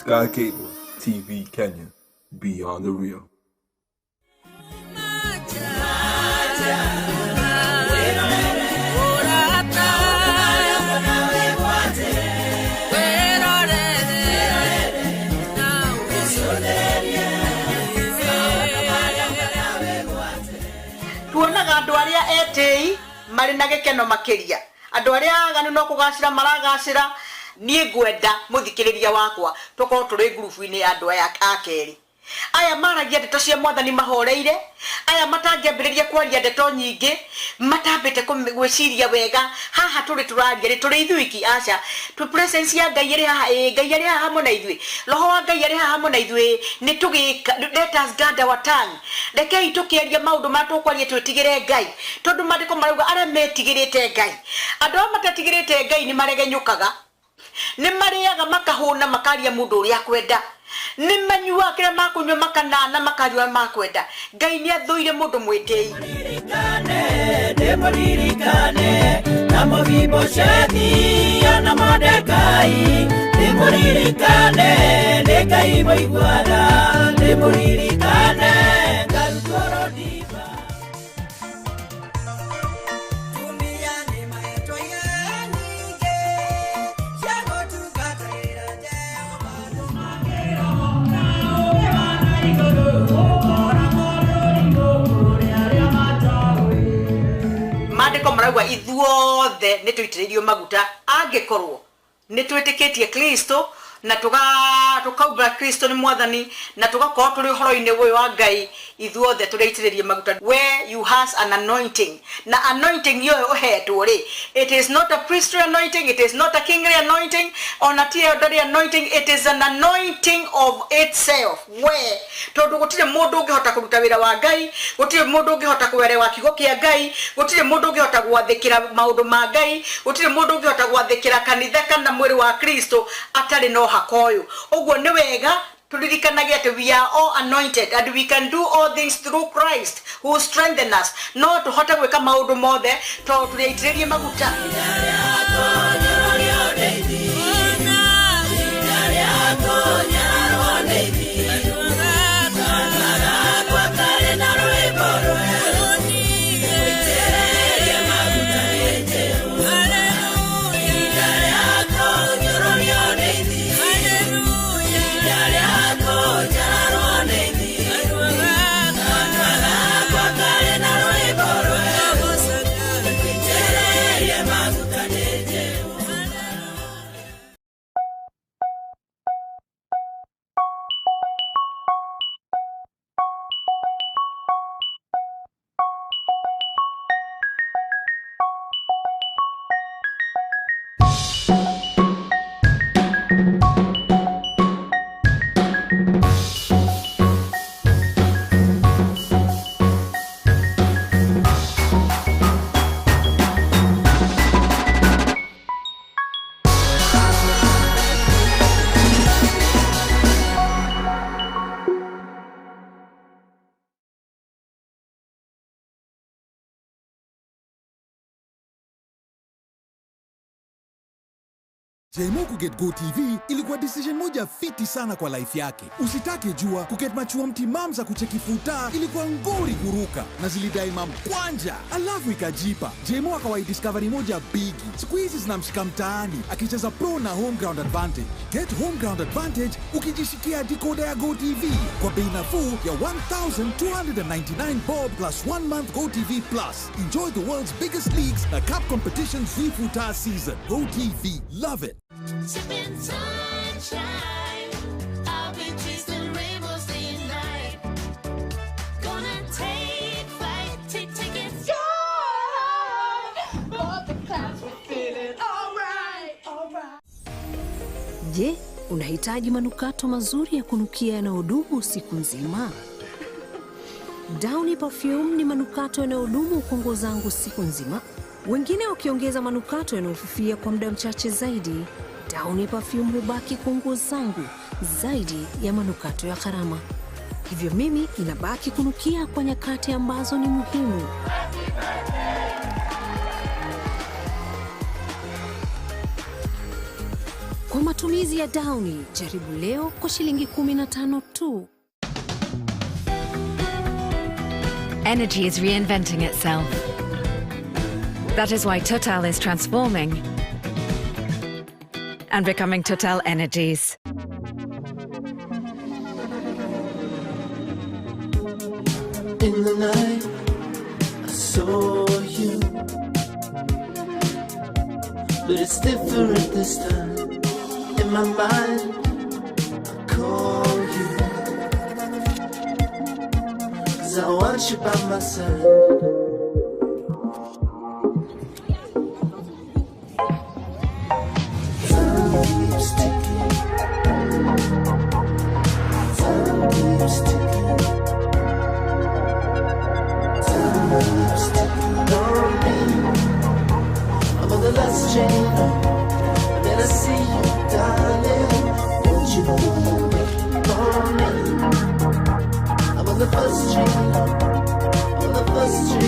Sky Cable TV Kenya, beyond the real. Tuonaga andu aria etei mari na gikeno makiria andu aria aganu no kugacira maragacira nie ngwenda muthikiriria wakwa tuko turi group-ini ya andu aya akeri aya maragia ndeto cia mwathani mahoreire aya matangiambiriria kwaria ndeto nyingi matambite gwiciria wega haha turi turaria turi ithuiki aca tu presence ya Ngai iri haha Ngai iri haha hamwe na ithui roho wa Ngai iri haha hamwe na ithui ni tugika let us guard our tongue rekei tukiaria maundu matukwaria twitigire Ngai tondu mandiko marauga aria metigirite Ngai andu matatigirite Ngai ni maregenyukaga ni mariaga makahuna makaria mundu uria kwenda ni manyua kira makunywa makanana makajwa makwenda Ngai ni athuire mundu mwitei demoririkane na mavibo shadi na Mordekai demoririkane Ngai moigwara demoririkane garukoro diva dunia ni maeto yanige shago tukatarira deo magero mandiko marauga ithuothe ni tuitiririo maguta angikorwo ni twitikitie Kristo na tukaubra Kristo ni mwathani na tugakorwo turi horo-ini uyu wa Ngai ithuothe turiitiririe maguta where you has an anointing na anointing yo uhetwo ri it is not a priestly anointing, it is not a kingly anointing or a theodoric anointing, it is an anointing of itself where tondu gutire mundu ungihota kuruta wira wa Ngai gutire mundu ungihota kuwerewa kigo kia Ngai gutire mundu ungihota gwathikira maundu ma Ngai gutire mundu ungihota gwathikira kanitha kana mwiri wa Kristo atari no hakoyo ogwo ni wega tulirikanage ati we are all anointed and we can do all things through Christ who strengthens us no tuhota gwika maundu mothe to tureitiririe maguta Jemo kuget Go TV ilikuwa decision moja fiti sana kwa life yake. Usitake jua kuget machua mtimam za kucheki futa ilikuwa ngori kuruka na zilidai mamkwanja. Alafu ikajipa. Jemo akawai discovery moja bigi. Siku hizi zinamshika mtaani akicheza pro na home ground advantage. Get home ground advantage ukijishikia decoder ya Go TV kwa bei nafuu ya 1,299 bob plus 1 month Go TV plus. Enjoy the world's biggest leagues na cup competitions free futa season. Go TV, love it. Sipping sunshine, I'll be chasing rainbows day and night. Gonna take flight, take it fly. But the clouds were feeling alright, alright. Je, unahitaji manukato mazuri ya kunukia yanayodumu siku nzima? Downy Perfume ni manukato yanayodumu kwa nguo zangu siku nzima. Wengine wakiongeza manukato yanayofifia kwa muda mchache zaidi. Downy Perfume hubaki kwa nguo zangu zaidi ya manukato ya gharama. Hivyo mimi inabaki kunukia kwa nyakati ambazo ni muhimu. Kwa matumizi ya Downy, jaribu leo kwa shilingi 15 tu. Energy is reinventing itself. That is why Total is transforming and becoming Total Energies. In the night, I saw you, but it's different this time. In my mind, I call you, 'cause I want you by my side. Time keeps ticking. Time keeps ticking. Time keeps ticking on me. I'm on the last train and then I see you, darling. Won't you wait for me? I'm on the first train. I'm on the first train.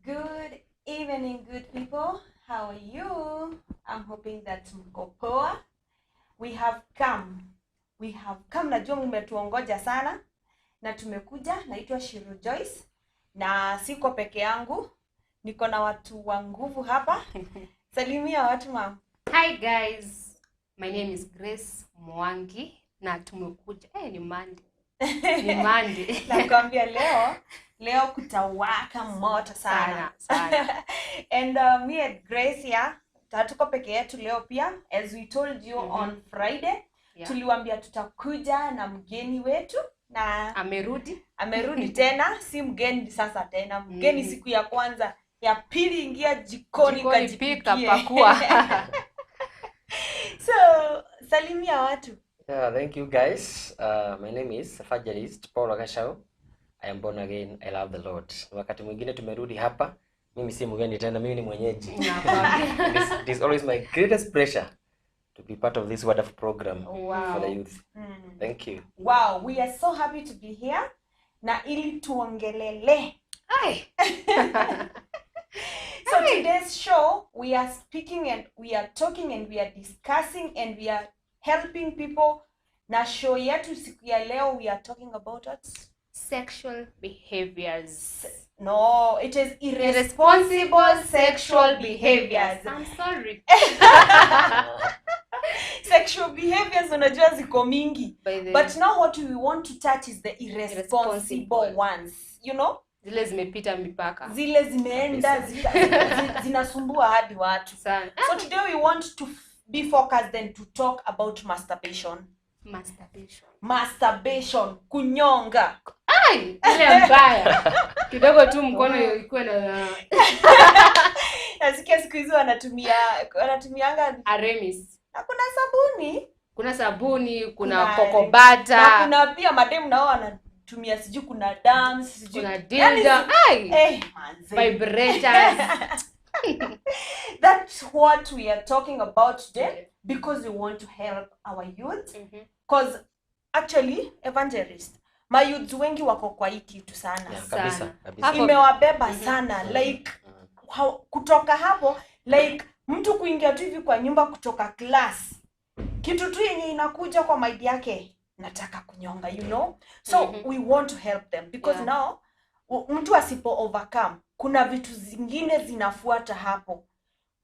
Good evening, good people. How are you? I'm hoping that mko poa. We have come. Najua mmetuongoja sana na tumekuja. Naitwa Shiro Joyce na siko peke yangu. Niko na watu wa nguvu hapa. Salimia watu mama. Hi guys, my name is Grace Mwangi na tumekuja. Ni Monday. Ni Monday. Nakwambia leo kutawaka moto sana. And me and Grace here, tatuko peke yetu leo pia. As we told you on Friday, tuliwaambia tutakuja na mgeni wetu na amerudi tena, si mgeni sasa tena. Mgeni siku ya kwanza, ya pili ingia jikoni kajipika pakua. So, salimia watu. Yeah, thank you guys. My name is Evangelist Paul Agashao. I am born again. I love the Lord. Wakati mwingine tumerudi hapa. Mimi si mgeni tena, mimi ni mwenyeji. It is always my greatest pleasure to be part of this wonderful program for the youth. Thank you. Wow, we are so happy to be here. Na ili tuongelele. So today's show, we are speaking and we are talking and we are discussing and we are helping people. Na show yetu siku ya leo, we are talking about what? Sexual behaviors. No, it is irresponsible sexual behaviors. I'm sorry. Sexual behaviors unajua ziko mingi. But now what we want to touch is the irresponsible ones. You know? Zile zimepita mipaka. Zile zimeenda zinasumbua hadi watu. So today we want to be focused and to talk about masturbation. Masturbation, kunyonga. Ile mbaya. Kidogo tu mkono ikuwe na nasikia siku hizo wanatumianga Aremis. Na kuna sabuni, kuna kokobata. Na kuna pia mademu nao wanatumia siju kuna dams, siju kuna dildo. Vibrators. That's what we are talking about today because we want to help our youth. Because actually, Evangelist, my youth wengi wako kwa hii kitu sana. Kabisa. Imewabeba sana. Like, kutoka hapo, like, mtu kuingia tu hivi kwa nyumba kutoka class. Kitu tu yenye inakuja kwa mind yake, nataka kunyonga, you know? So, we want to help them. Because now, mtu asipo overcome, kuna vitu zingine zinafuata hapo.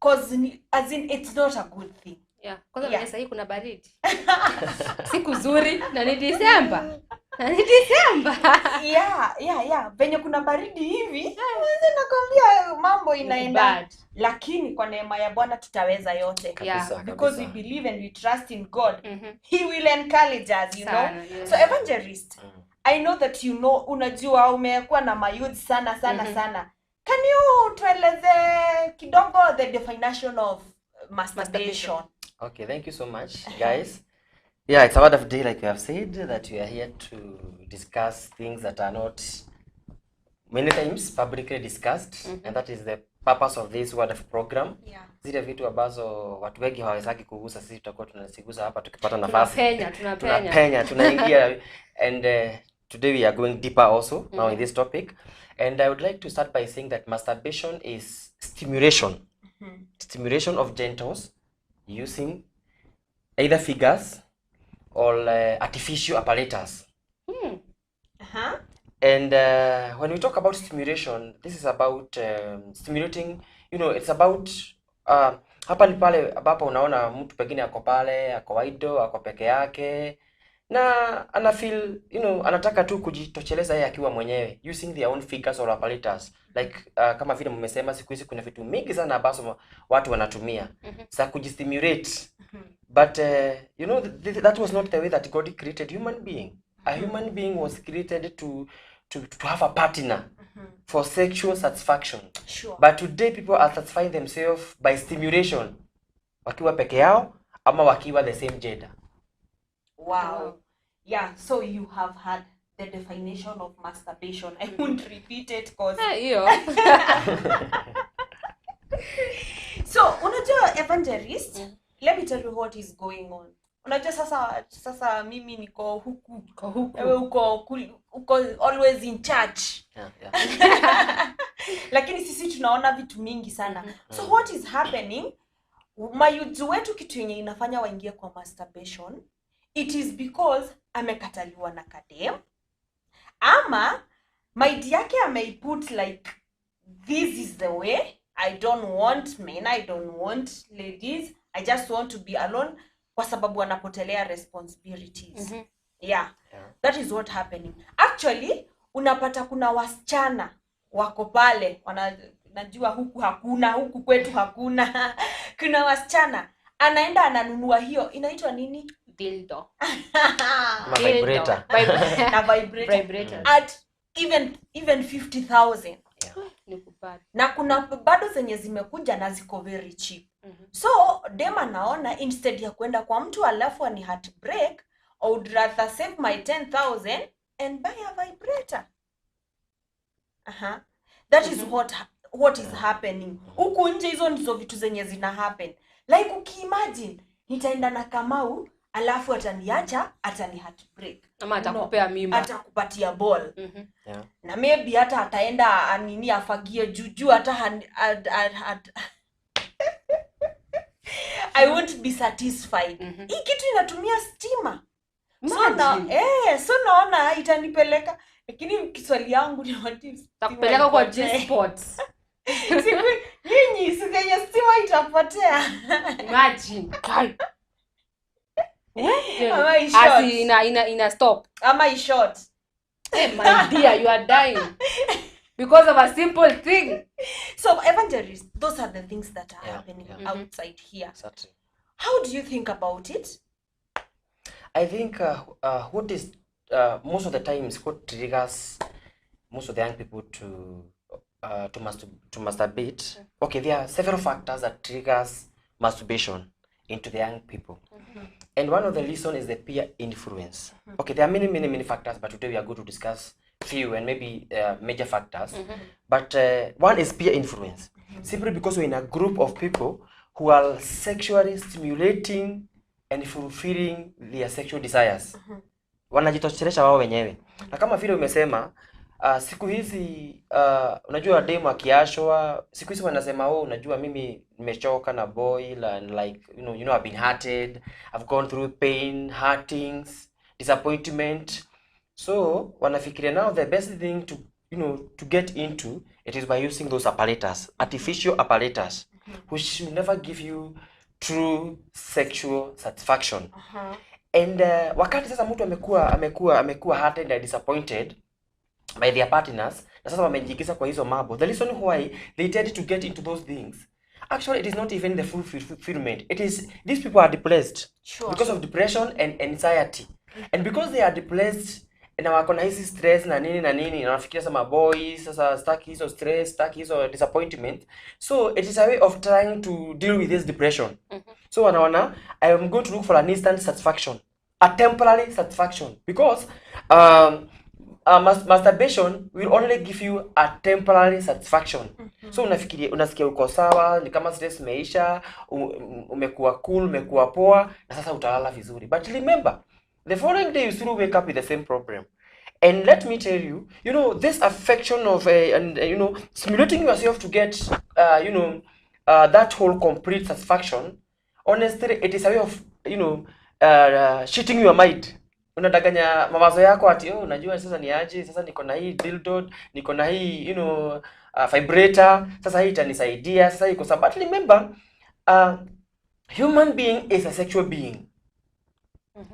Because, as in, it's not a good thing. Kwanza mnesa hii kuna baridi. Siku zuri na ni December. Venye kuna baridi hivi, nakwambia mambo inaenda. Lakini kwa neema ya Bwana tutaweza yote. Because we believe and we trust in God. He will encourage us, you know. So Evangelist, I know that you know, unajua umekuwa na mayouth sana. Can you tueleze kidogo the definition of masturbation? Okay, thank you so much, guys. Yeah, it's a word of day, like you have said, that we are here to discuss things that are not many times publicly discussed, and that is the purpose of this word of program. Yeah. Zile vitu ambazo watu wengi hawawezaki kugusa, sisi tutakuwa tunazigusa hapa tukipata nafasi. Tunapenya, tunaingia. And today we are going deeper also now in this topic. And I would like to start by saying that masturbation is stimulation. Stimulation of genitals using either figures or artificial apparatus. And when we talk about stimulation, this is about stimulating, it's about hapa ni pale ambapo unaona mtu pengine ako pale, ako idle, ako peke yake na ana feel, anataka tu kujitosheleza yeye akiwa mwenyewe using their own figures or apparatus. Like kama vile mmesema, siku hizi kuna vitu mingi sana ambazo watu wanatumia za kujistimulate. But that was not the way that God created human being. A human being was created to have a partner for sexual satisfaction. Sure. But today people are satisfying themselves by stimulation, wakiwa peke yao ama wakiwa the same gender. Wow. Yeah, so you have had the definition of masturbation. I won't repeat it because so unajua evangelist, let me tell you what is going on. Unajua sasa mimi niko huku. Wewe uko always in charge. Yeah. Lakini sisi tunaona vitu mingi sana. So what is happening? Mayuzu wetu kitu yenye inafanya waingie kwa masturbation, it is because amekataliwa na kadem, ama mind yake ameiput like, this is the way, I don't want men, I don't want ladies, I just want to be alone, kwa sababu anapotelea responsibilities. Yeah, that is what happening. Actually, unapata kuna wasichana wako pale, najua huku hakuna, huku kwetu hakuna. Kuna wasichana anaenda ananunua hiyo, inaitwa nini? Dildo. Vibrator. Na vibrator. At even 50,000. Na kuna bado zenye zimekuja na ziko very cheap. So dem anaona instead ya kwenda kwa mtu alafu ani heartbreak, I would rather save my 10,000 and buy a vibrator. That is what is happening. Huku nje hizo ndizo vitu zenye zina happen. Like ukiimagine, nitaenda na Kamau alafu ataniacha, atani heartbreak. Ama atakupea mimba. Atakupatia ball. Yeah. Na maybe hata ataenda afagie juju hata I won't be satisfied. Hii kitu inatumia stima. So naona itanipeleka, lakini kiswali yangu ni wati takupeleka kwa G-Sports. Nyinyi sikenye stima itapotea. Imagine. Ama ishort. Ina stop. Ama ishort. My dear, you are dying because of a simple thing. So evangelists, those are the things that are happening outside here. Exactly. How do you think about it? I think what is most of the times what triggers most of the young people to masturbate. Okay, there are several factors that triggers masturbation into the young people. And one of the reasons is the peer influence. Okay, there are many factors, but today we are going to discuss few and maybe major factors. But one is peer influence. Simply because we're in a group of people who are sexually stimulating and fulfilling their sexual desires. Wanajitoshelesha wao wenyewe. Na kama vile umesema, siku hizi unajua demo akiashwa, siku hizi wanasema unajua mimi nimechoka na boil and like you know I've been hurted, I've gone through pain, hurtings, disappointment. So wanafikiria now the best thing to get into it is by using those apparatus, artificial apparatus, which should never give you true sexual satisfaction. And wakati sasa mtu amekuwa hurted and disappointed by their partners, na sasa wamejiingiza kwa hizo mambo, the reason why they tend to get into those things, actually it is not even the full fulfillment. It is these people are depressed because of depression and anxiety. And because they are depressed na wako na hizi stress na nini na wanafikiria sama boys sasa stuck hizo stress, stuck hizo disappointment, so it is a way of trying to deal with this depression. So wanaona I am going to look for an instant satisfaction, a temporary satisfaction, because masturbation will only give you a temporary satisfaction. So unasikia uko sawa, ni kama stress imeisha, umekuwa cool, umekuwa poa, na sasa utalala vizuri. But remember, the following day you still wake up with the same problem. And let me tell you, this affection of stimulating yourself to get that whole complete satisfaction, honestly it is a way of cheating your mind. Unadanganya mawazo yako ati unajua sasa ni aje, sasa niko na hii dildo, niko na hii vibrator, sasa hii itanisaidia, sasa iko sawa. But remember, human being is a sexual being.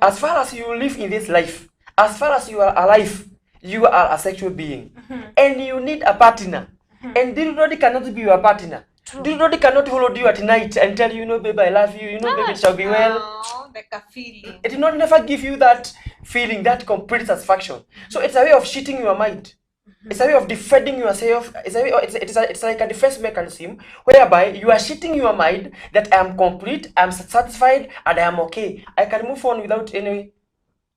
As far as you live in this life, as far as you are alive, you are a sexual being. And you need a partner. And dildo cannot be your partner. Dildo cannot hold you at night and tell you, baby, I love you, baby, it shall be well. Like a feeling. It will not never give you that feeling, that complete satisfaction. So it's a way of cheating your mind. It's a way of defending yourself. It's like a defense mechanism whereby you are cheating your mind that I am complete, I am satisfied, and I am okay. I can move on without any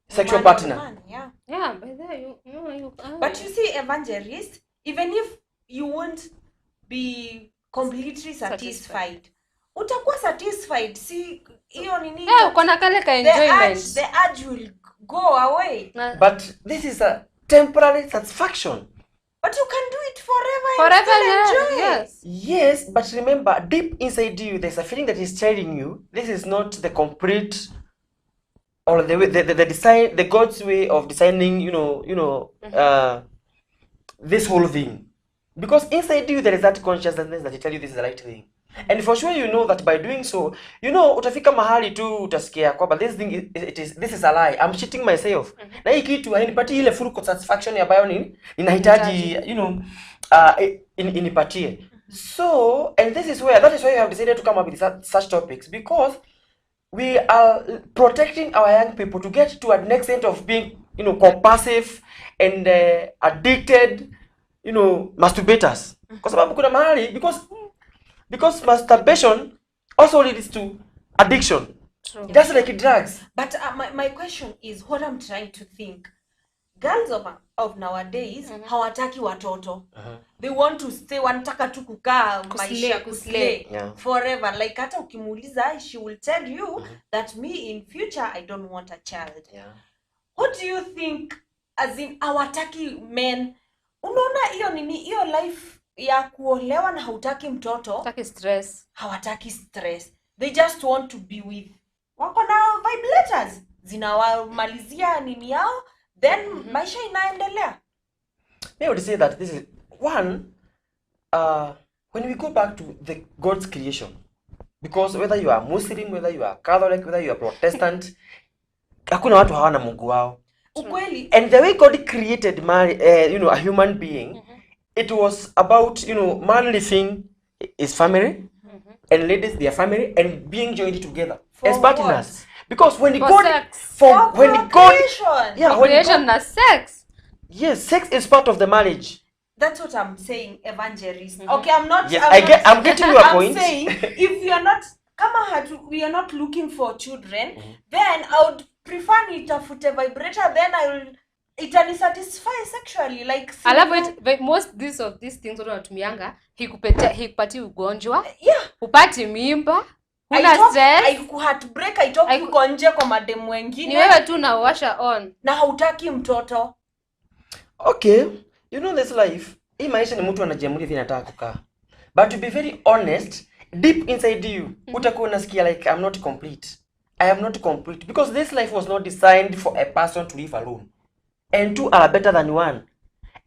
sexual partner. Yeah, by that you But you see, Evangelist, even if you won't be completely satisfied, utakuwa satisfied. See, hiyo nini? uko na kale ka enjoyment. The urge will go away. But this is a temporary satisfaction. But you can do it forever Forever, and still enjoy. yes. Yes, but remember, deep inside you, there's a feeling that is telling you this is not the complete, or the way, the design, the God's way of designing, this whole thing. Because inside you there is that consciousness that tell you this is the right thing. And for sure you know that by doing so, utafika mahali tu utasikia kwamba this thing this is a lie. I'm cheating myself. Na hii kitu hainipatii ile full satisfaction ambayo ninahitaji, inipatie. So, and that is why we have decided to come up with such topics, because we are protecting our young people to get to an extent of being, compulsive and addicted, masturbators. Kwa sababu kuna mahali, because masturbation also leads to addiction. True. Just like drugs. But my question is, what I'm trying to think, girls of nowadays hawataki watoto. They want to stay, wanataka tu kukaa maisha kuslay forever. Like hata ukimuuliza, she will tell you that me in future I don't want a child. What do you think, as in hawataki men? Unaona hiyo nini, hiyo life ya kuolewa na hautaki mtoto, hawataki stress. They just want to be with, wako na vibrators zinawamalizia nini yao, then maisha inaendelea. I would say that this is one, when we go back to the God's creation, because whether you are Muslim, whether you are Catholic, whether you are Protestant, hakuna watu hawana Mungu wao. Ukweli. And the way God created a human being, it was about, man living his family, and ladies their family, and being joined together as partners. Because when sex. Yes, sex is part of the marriage. That's what I'm saying, Evangelist. Okay, I'm not. Yes, I'm getting your point. I'm saying, if you are not, we are not looking for children, then I would prefer nitafute vibrator. Then itani satisfy sexually, like. Alafu most of these things unatumianga hikupati ugonjwa. Upati mimba. Una stress. Heartbreak, haitoki uko nje kwa mademu wengine. Ni wewe tu na washa on. Na hautaki mtoto. Okay, this life, hii maisha ni mtu anajiamulia vile anataka kukaa. But to be very honest, deep inside you, utakuwa unasikia like I'm not complete. I am not complete, because this life was not designed for a person to live alone. And two are better than one.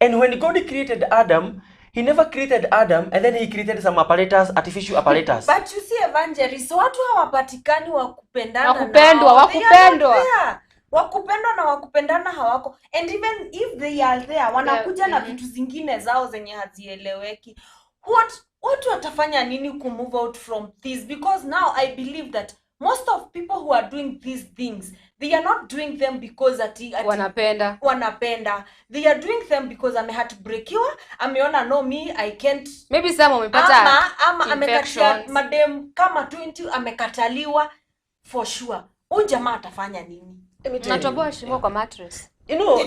And when God created Adam, he never created Adam and then he created some apparatus, artificial apparatus. But you see, Evangelist, watu hawapatikani wakupendana. Wakupendwa na wakupendana hawako. And even if they are there, wanakuja na vitu zingine zao zenye hazieleweki. What watafanya nini ku move out from this? Because now I believe that most of people who are doing these things, they are not doing them because wanapenda. They are doing them because ameheartbreakiwa, ameona no me I can't. Maybe some wamepata ama amekatia madem kama 20 amekataliwa for sure. Huyu jamaa atafanya nini? Let me tell you. Natoboa shimo kwa mattress. You know,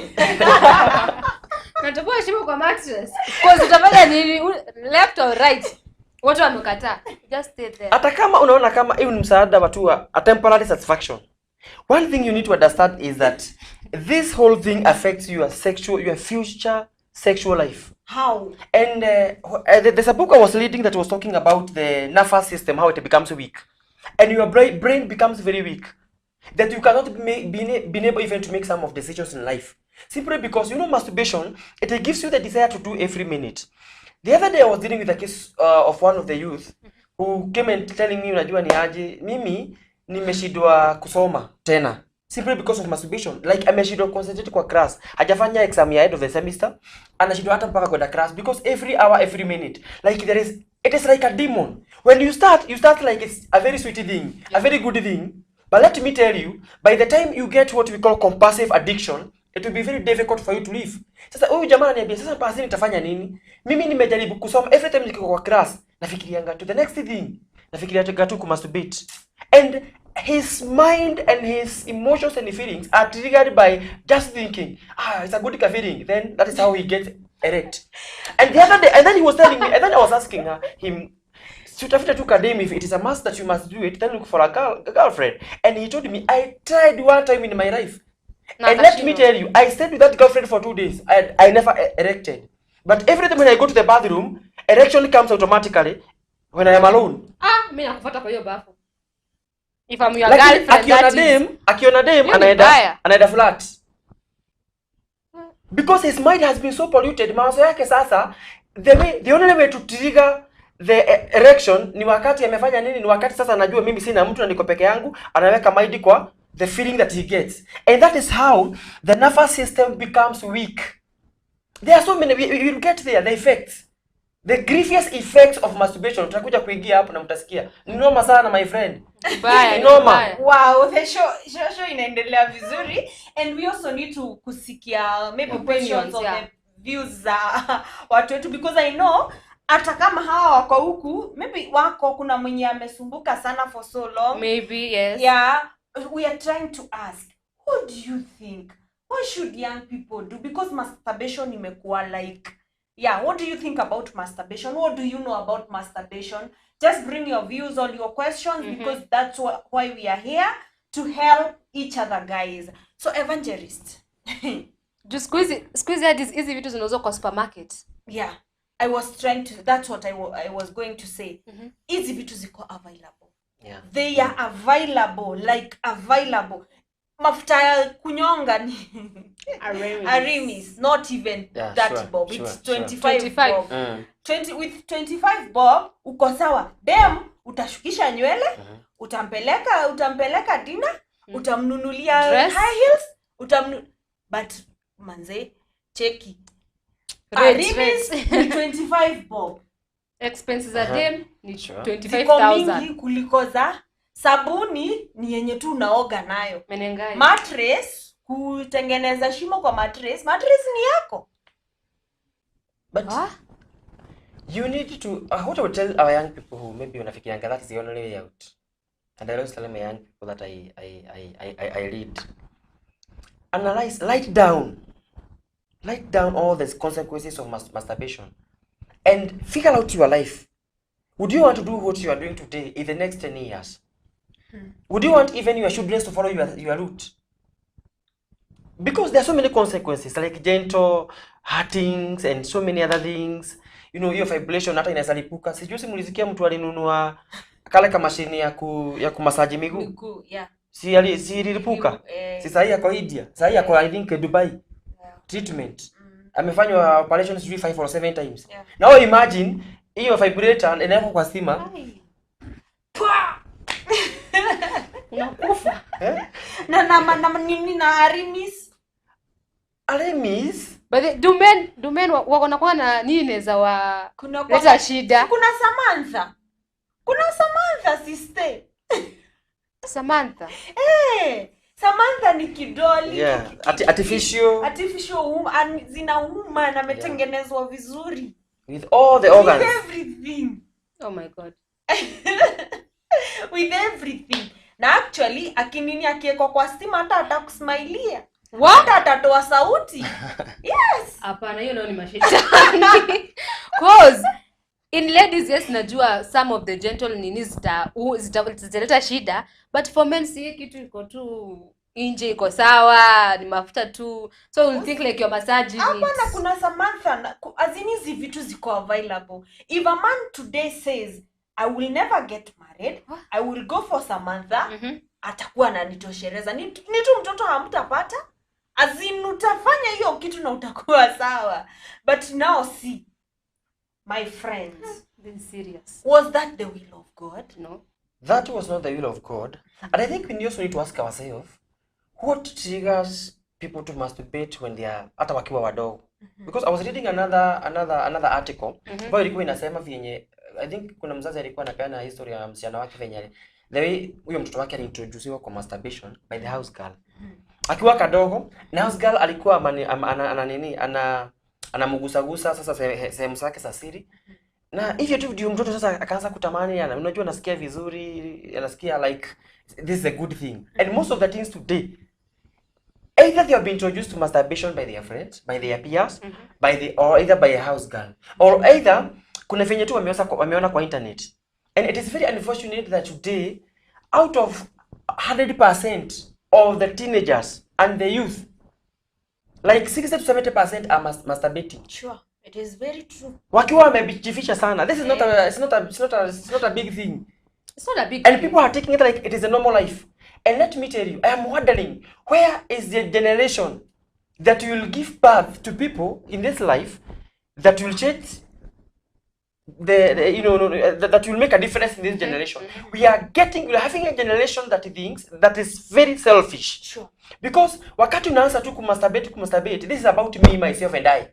Natoboa shimo kwa mattress. Cause utafanya nini? Left or right? Watu wamekataa. Just stay there. hata kama unaona kama hiyo ni msaada wa tu a temporary satisfaction. One thing you need to understand is that this whole thing affects your future sexual life. How? And there's a book I was reading that was talking about the nervous system, how it becomes weak. And your brain becomes very weak. That you cannot be able even to make some of decisions in life. Simply because, masturbation, it gives you the desire to do every minute. The other day I was dealing with a case of one of the youth who came and telling me, unajua ni aje, mimi nimeshindwa kusoma tena. Simply because of masturbation. Like ameshindwa concentrate kwa class. Hajafanya exam ya end of the semester. Anashindwa hata mpaka kwenda class because every hour, every minute. Like it is like a demon. When you start like it's a very sweet thing, a very good thing. But let me tell you, by the time you get what we call compulsive addiction, it will be very difficult for you to live. Sasa huyu jamaa ananiambia, sasa basi nitafanya nini? Mimi nimejaribu kusoma, every time niko kwa class, nafikirianga to the next thing. Nafikirianga tu kumasturbate. And his mind and his emotions and feelings are triggered by just thinking, it's a good feeling. Then that is how he gets erect. And the other day, and then he was telling me, and then I was asking him, Sutafuta tu kadem, if it is a must that you must do it, then look for a girlfriend. And he told me, I tried one time in my life. And let me tell you, I stayed with that girlfriend for 2 days. I never erected. But every time when I go to the bathroom, erection comes automatically when I am alone. Mimi nakufuata kwa hiyo bafu. If I'm your girlfriend, akiona dem anaenda flat. Because his mind has been so polluted, mawazo yake sasa, the only way to trigger the erection ni wakati amefanya nini, ni wakati sasa anajua mimi sina mtu na niko peke yangu, anaweka mind kwa the feeling that he gets. And that is how the nervous system becomes weak. There are so many, we will get there, the effects. The grievous effects of masturbation. Tutakuja kuingia hapo na mtasikia. Ni noma sana my friend. Ni noma. Wow, the show inaendelea vizuri. And we also need to kusikia maybe opinions of the views za watu wetu, because I know hata kama hawa wako huku, maybe wako kuna mwenye amesumbuka sana for so long. Maybe, yes. Yeah, we are trying to ask, what do you think? What should young people do? Because masturbation imekuwa like, what do you think about masturbation? What do you know about masturbation? Just bring your views, all your questions, because that's why we are here, to help each other, guys. So, evangelist. Just squeeze hadi hizi vitu zinauzwa kwa supermarket. Yeah. I was trying to, that's what I was going to say. Hizi vitu ziko available. Yeah. They are available, like available. Mafuta ya kunyonga ni Arimis, not even that bob. It's 25 bob. 20 with 25 bob uko sawa. Dem utashukisha nywele, utampeleka dinner, utamnunulia high heels, but manze cheki. Arimis ni 25 bob. Expenses za dem ni 25,000. Ziko mingi kuliko za sabuni ni yenye tu unaoga nayo. Menengai. Mattress, kutengeneza shimo kwa mattress ni yako. But you need to, what I would tell our young people who maybe unafikirianga that is the only way out. And I always tell my young people that I lead. Analyze, write down all the consequences of masturbation. And figure out your life. Would you want to do what you are doing today in the next 10 years? Would you want even your children to follow your route? Because there are so many consequences, like gentle hurtings and so many other things. Hiyo vibration hata inaweza lipuka. Sijui mulisikia mtu alinunua kale kama mashine ya kumasaji miguu. Si ililipuka. Si sahi yako India. Sahi yako I think Dubai. Treatment. Amefanywa operations 5 or 7 times. Now imagine hiyo vibrator inawekwa kwa stima. Unakufa. Na nini na Arimis? But the domain wako na nini za wa leta shida. Kuna Samantha sister. Samantha. Samantha ni kidoli. Yeah. Artificial zinauma na metengenezwa vizuri. With all the organs. With everything. Oh my God. With everything. na actually akinini akiekwa kwa stima hata atakusmailia. What? Hata atatoa sauti. Yes. Hapana, hiyo ndio ni mashetani. Cause in ladies, yes, najua some of the gentle nini zitaleta shida, but for men si kitu iko tu nje, iko sawa, ni mafuta tu, so you think like your massaging. Hapana, kuna Samantha azinizi vitu ziko available. If a man today says I will never get married, I will go for Samantha, atakuwa ananitosheleza. Ni tu mtoto hamtapata, utafanya hiyo kitu na utakuwa sawa. But now see, my friends, Being serious. was that the will of God? No. That was not the will of God. And I think we also need to ask ourselves, what triggers people to masturbate when they are hata wakiwa wadogo? Because I was reading another article ambayo ilikuwa inasema vyenye, I think kuna mzazi alikuwa anapeana history ya msichana wake venye the way huyo mtoto wake aliintroduciwa kwa masturbation by the house girl. Akiwa kadogo, na house girl alikuwa anamgusagusa sasa sehemu zake za siri. Na hivyo tu ndio mtoto sasa akaanza kutamani, unajua anasikia vizuri, anasikia like this is a good thing. And most of the things today, either they have been introduced to masturbation by their friends, by their peers, or either by a house girl, or either kuna venye tu wameona kwa internet. And it is very unfortunate that today, out of 100% of the teenagers and the youth, like 60 to 70% are masturbating. Sure, it is very true. Wakiwa wamejifisha sana. This is not a big thing. It's not a big And thing. people are taking it like it is a normal life. And let me tell you, I am wondering, where is the generation that will give birth to people in this life that will change that will make a difference in this generation? We are having a generation that thinks that is very selfish. Sure. Because wakati unaanza tu kumasturbate, this is about me, myself and I.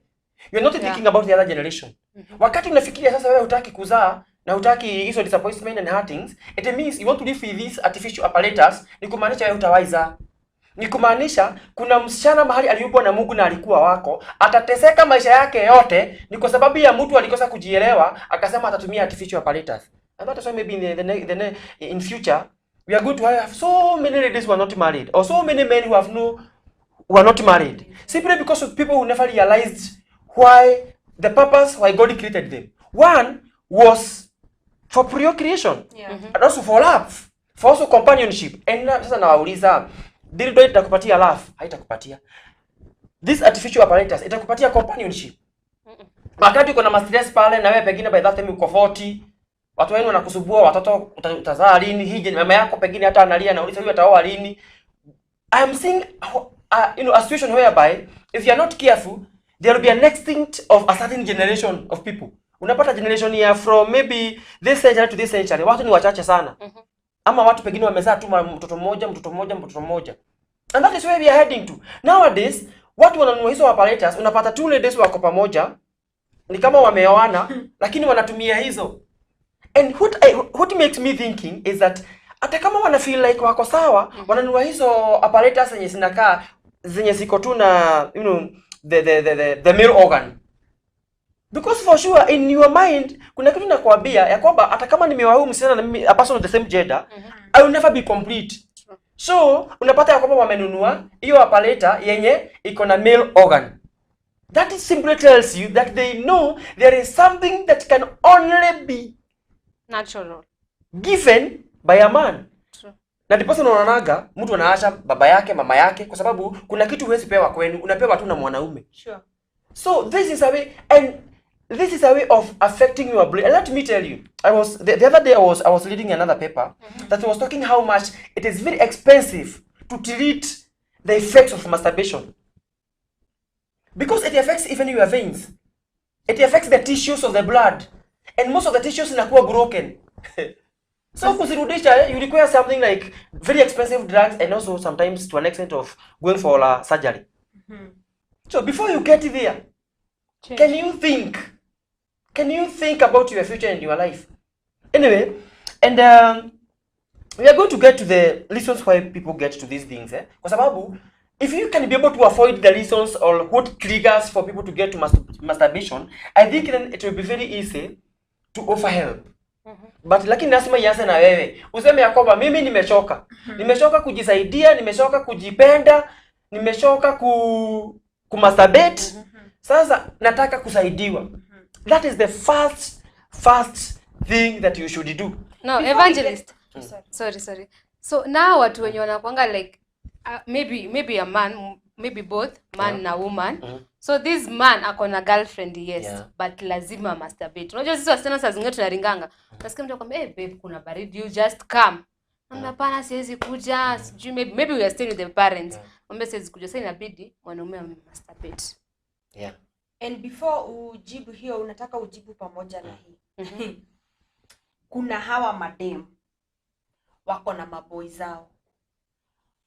You're not thinking about the other generation. Wakati unafikiria sasa wewe hutaki kuzaa na hutaki hizo disappointment and hurtings, it means you want to live with these artificial apparatus, ni kumaanisha wewe hutawaiza. Ni kumaanisha kuna msichana mahali aliyupo na Mungu na alikuwa wako, atateseka maisha yake yote ni kwa sababu ya mtu alikosa kujielewa, akasema atatumia artificial apparatus. And that is why maybe in future we are going to have so many ladies who are not married, or so many men who are not married, simply because of people who never realized why the purpose why God created them. One was for procreation, and also for love, for also companionship. And sasa nawauliza, dildo itakupatia love? Haitakupatia. This artificial apparatus itakupatia companionship? Wakati uko na stress pale na wewe pengine by that time uko 40, watu wenu wanakusubua, watoto utazaa lini? Hije mama yako pengine hata analia na uliza huyu ataoa lini? I am seeing a situation whereby if you are not careful, there will be an extinct of a certain generation of people. Unapata generation ya from maybe this century to this century, watu ni wachache sana. Ama watu pengine wamezaa tu mtoto mmoja. And that is where we are heading to. Nowadays, watu wananunua hizo apparatus, unapata two ladies wako pamoja, ni kama wameoana, lakini wanatumia hizo. And what makes me thinking is that hata kama wana feel like wako sawa, wananunua hizo apparatus zenye zinakaa zenye ziko tu na the male organ. Because for sure in your mind kuna kitu nakwambia ya kwamba hata kama nimewahu msichana na mimi a person of the same gender, I will never be complete. So unapata ya kwamba wamenunua hiyo apparatus yenye iko na male organ. That is simply tells you that they know there is something that can only be Natural. given by a man. True. Na ndipo unaonaga mtu anaacha baba yake, mama yake kwa sababu kuna kitu huwezi pewa kwenu, unapewa tu na mwanaume. Sure. So this is a way, and this is a way of affecting your brain. And let me tell you, the other day I was reading another paper that was talking how much it is very expensive to treat the effects of masturbation. Because it affects even your veins. It affects the tissues of the blood. And most of the tissues inakuwa broken. So kuzirudisha, you require something like very expensive drugs and also sometimes to an extent of going for surgery. So before you get there, can you think about your future and your life? Anyway, and we are going to get to the reasons why people get to these things. Kwa sababu, if you can be able to avoid the reasons or what triggers for people to get to masturbation, I think then it will be very easy to offer help. But lakini lazima ianze na wewe. Useme ya kwamba mimi nimechoka. Nimechoka kujisaidia, nimechoka kujipenda, nimechoka kumasturbate. Sasa nataka kusaidiwa. That is the first thing that you should do. No, Before evangelist. we Sorry. So now watu wenye wanakuanga like maybe a man, maybe both man na woman. So this man akona girlfriend, yes, Yeah. but lazima masturbate. Unajua sisi wasichana saa zingine tunaringanga. Nasikia mtu akwambia, babe, kuna baridi, you just come. Hapana, siwezi kuja. Sijui maybe we are staying with the parents. Mwambie siwezi kuja. Sasa inabidi mwanaume masturbate. Yeah. And before ujibu hiyo unataka ujibu pamoja na hii. Kuna hawa madem wako na maboy zao.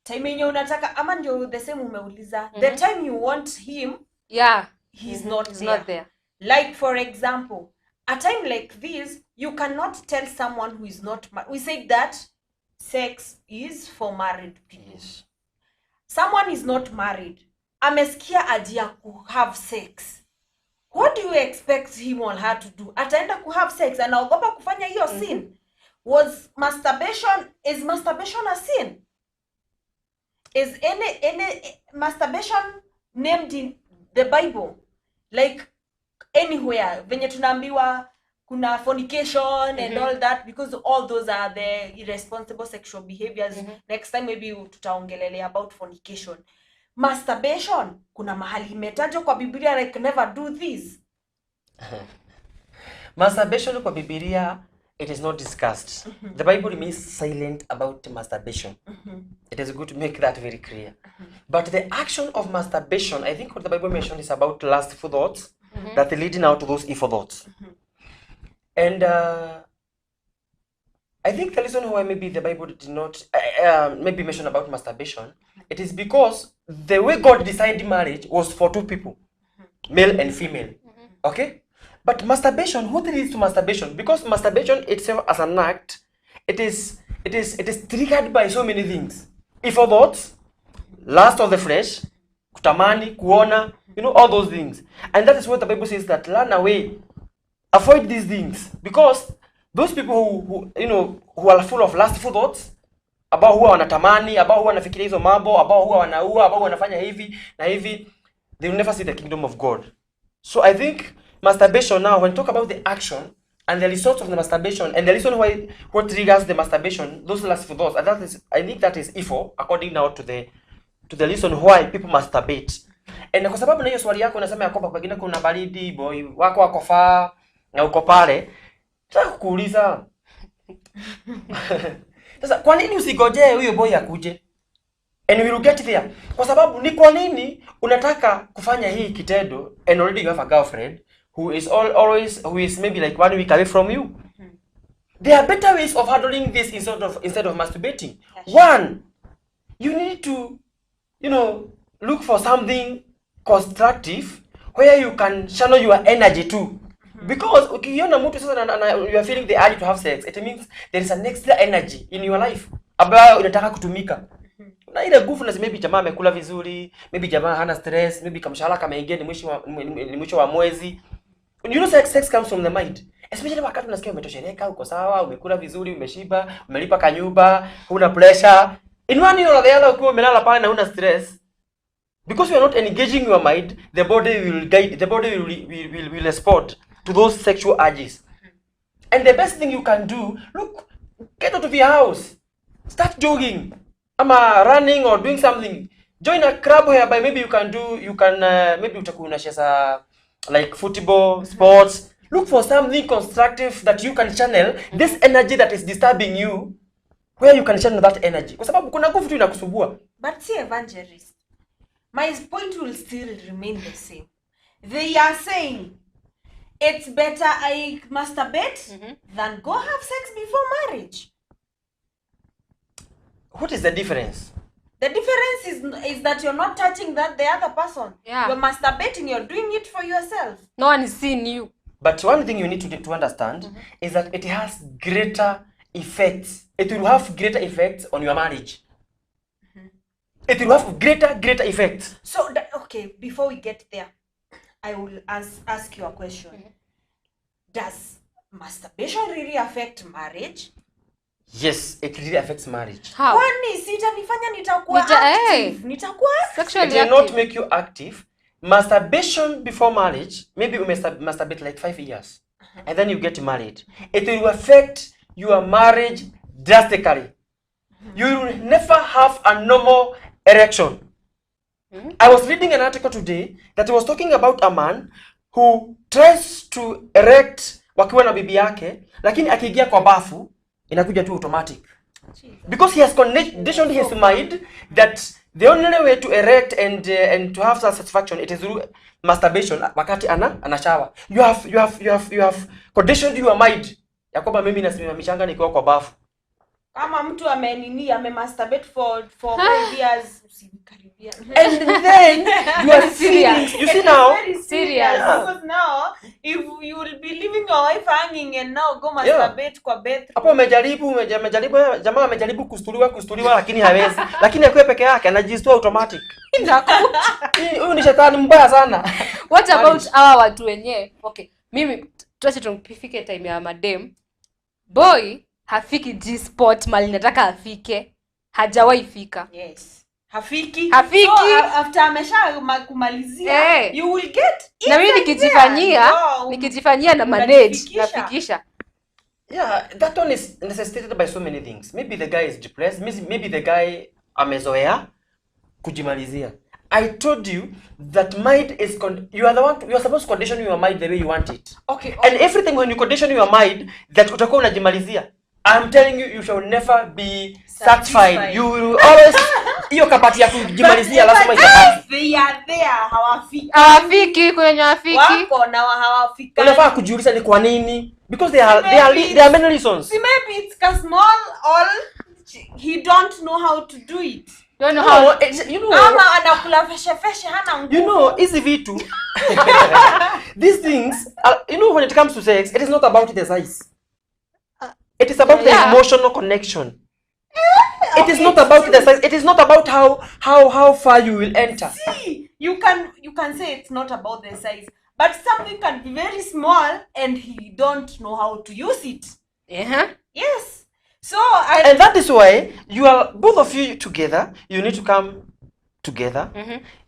Time yenye unataka ama ndio the same umeuliza. The time you want him, Yeah, he's not not there. there. Like for example, a time like this, you cannot tell someone who is not married. We say that sex is for married people. Yes. Someone is not married. Amesikia idea ku have sex. What do you expect him or her to do? Ataenda ku have sex anaogopa kufanya hiyo sin. Is masturbation a sin? Is any masturbation named in the Bible? Like anywhere venye tunaambiwa kuna fornication and all that, because all those are the irresponsible sexual behaviors. Next time maybe tutaongelelea about fornication. Masturbation kuna mahali imetajwa kwa Biblia like never do this. Masturbation kwa Biblia, it is not discussed. The Bible remains silent about masturbation. It is good to make that very clear. But the action of masturbation, I think what the Bible mentioned is about lustful thoughts that are leading out to those evil thoughts. And I think the reason why maybe the Bible did not maybe mention about masturbation, it is because the way God designed marriage was for two people, male and female. Okay? But masturbation, what leads to masturbation? Because masturbation itself as an act, it is triggered by so many things. Evil thoughts, lust of the flesh, kutamani, kuona, all those things. And that is what the Bible says, that run away, avoid these things. Because those people who are full of lustful thoughts, ambao huwa wanatamani, ambao huwa wanafikiria hizo mambo, ambao huwa wanaua, ambao wanafanya hivi na hivi, they will never see the kingdom of God. So I think masturbation now, when we talk about the action and the result of the masturbation and the reason why what triggers the masturbation, those lustful thoughts, and I think that is evil according now to the reason why people masturbate. And kwa sababu na hiyo swali yako unasema ya kwamba pengine kuna baridi, boy wako akofaa na uko pale, nataka kukuuliza sasa, kwa nini usigojee huyo boy akuje? And we will get there. Kwa sababu ni kwa nini unataka kufanya hii kitendo and already you have a girlfriend who is who is maybe like 1 week away from you? There are better ways of handling this instead of masturbating. One, you need to look for something constructive where you can channel your energy to. Because ukiona mtu sasa you are feeling the urge to have sex, it means there is an extra energy in your life ambayo inataka kutumika. Na ile nguvu na maybe jamaa amekula vizuri, maybe jamaa hana stress, maybe kamshahara kameingia ni mwisho wa mwezi. Sex comes from the mind. Especially wakati unasikia umetosheleka, uko sawa, umekula vizuri, umeshiba, umelipa kanyumba, huna pressure. In one year or the other ukiwa umelala pale na huna stress, because you are not engaging your mind, the body will respond to those sexual urges. And the best thing you can do, look, get out of your house, start jogging, running or doing something. Join a club whereby maybe maybe utakuwa like football, sports. Look for something constructive that you can channel this energy that is disturbing you, where you can channel that energy. Kwa sababu kuna nguvu tu inakusumbua. But see, evangelist, my point will still remain the same. They are saying it's better I masturbate than go have sex before marriage. What is the difference? The difference is that you're not touching the other person. Yeah. You're masturbating, you're doing it for yourself. No one is seeing you. But one thing you need to understand is that it has greater effects. It will have greater effects on your marriage. It will have greater effects. So, okay, before we get there, I will ask you a question. Does masturbation really affect marriage? Yes, it really affects marriage. How? Kwani sitanifanya nitakuwa active? Nitakuwa It Sexually will not active. make you active. Masturbation before marriage, maybe you masturbate like 5 years, and then you get married. It will affect your marriage drastically. You will never have a normal erection. I was reading an article today that was talking about a man who tries to erect wakiwa na bibi yake, lakini akiingia kwa bafu inakuja tu automatic. Because he has conditioned his mind that the only way to erect and to have satisfaction it is through masturbation wakati ana shower. You have conditioned your mind ya kwamba mimi nasimamishanga nikiwa kwa bafu. kama mtu amemasturbate for 5 years usimkaribia. And then you are serious. You see now? Very serious. Because now if you will be leaving your wife hanging and now go masturbate kwa bed. Hapo umejaribu jamaa amejaribu kustuliwa lakini hawezi. Lakini akiwa peke yake anajistua automatic. Huyu ni shetani mbaya sana. What about hawa watu wenyewe? Okay, mimi tuache tupifike time ya madem. Boy hafiki G-spot mali nataka afike. Hajawahi fika. Yes. Hafiki. So, after amesha kumalizia, you will get. Na mimi nikijifanyia na manage nafikisha. Yeah, that one is necessitated by so many things. Maybe the guy is depressed. Maybe the guy amezoea kujimalizia. I told you that mind is you are supposed to condition your mind the way you want it. Okay. And everything when you condition your mind that utakuwa unajimalizia, I'm telling you shall never be satisfied. You will always hiyo kapati ya kujimalizia lazima itapata. They are there hawafiki. Hawafiki kwenye hawafiki. Wako na hawafika. Unafaa kujiuliza ni kwa nini? Because there are many reasons. Maybe it's a small or he don't know how to do it. Don't know how. You know. Ama anakula feshe hana nguvu. You know, easy vitu. These things, you know, when it comes to sex, it is not about the size. It is about the emotional connection. It is not about the size. It is not about how far you will enter. See, you can say it's not about the size, but something can be very small and he don't know how to use it. Yes. So and that is why both of you together. You need to come together.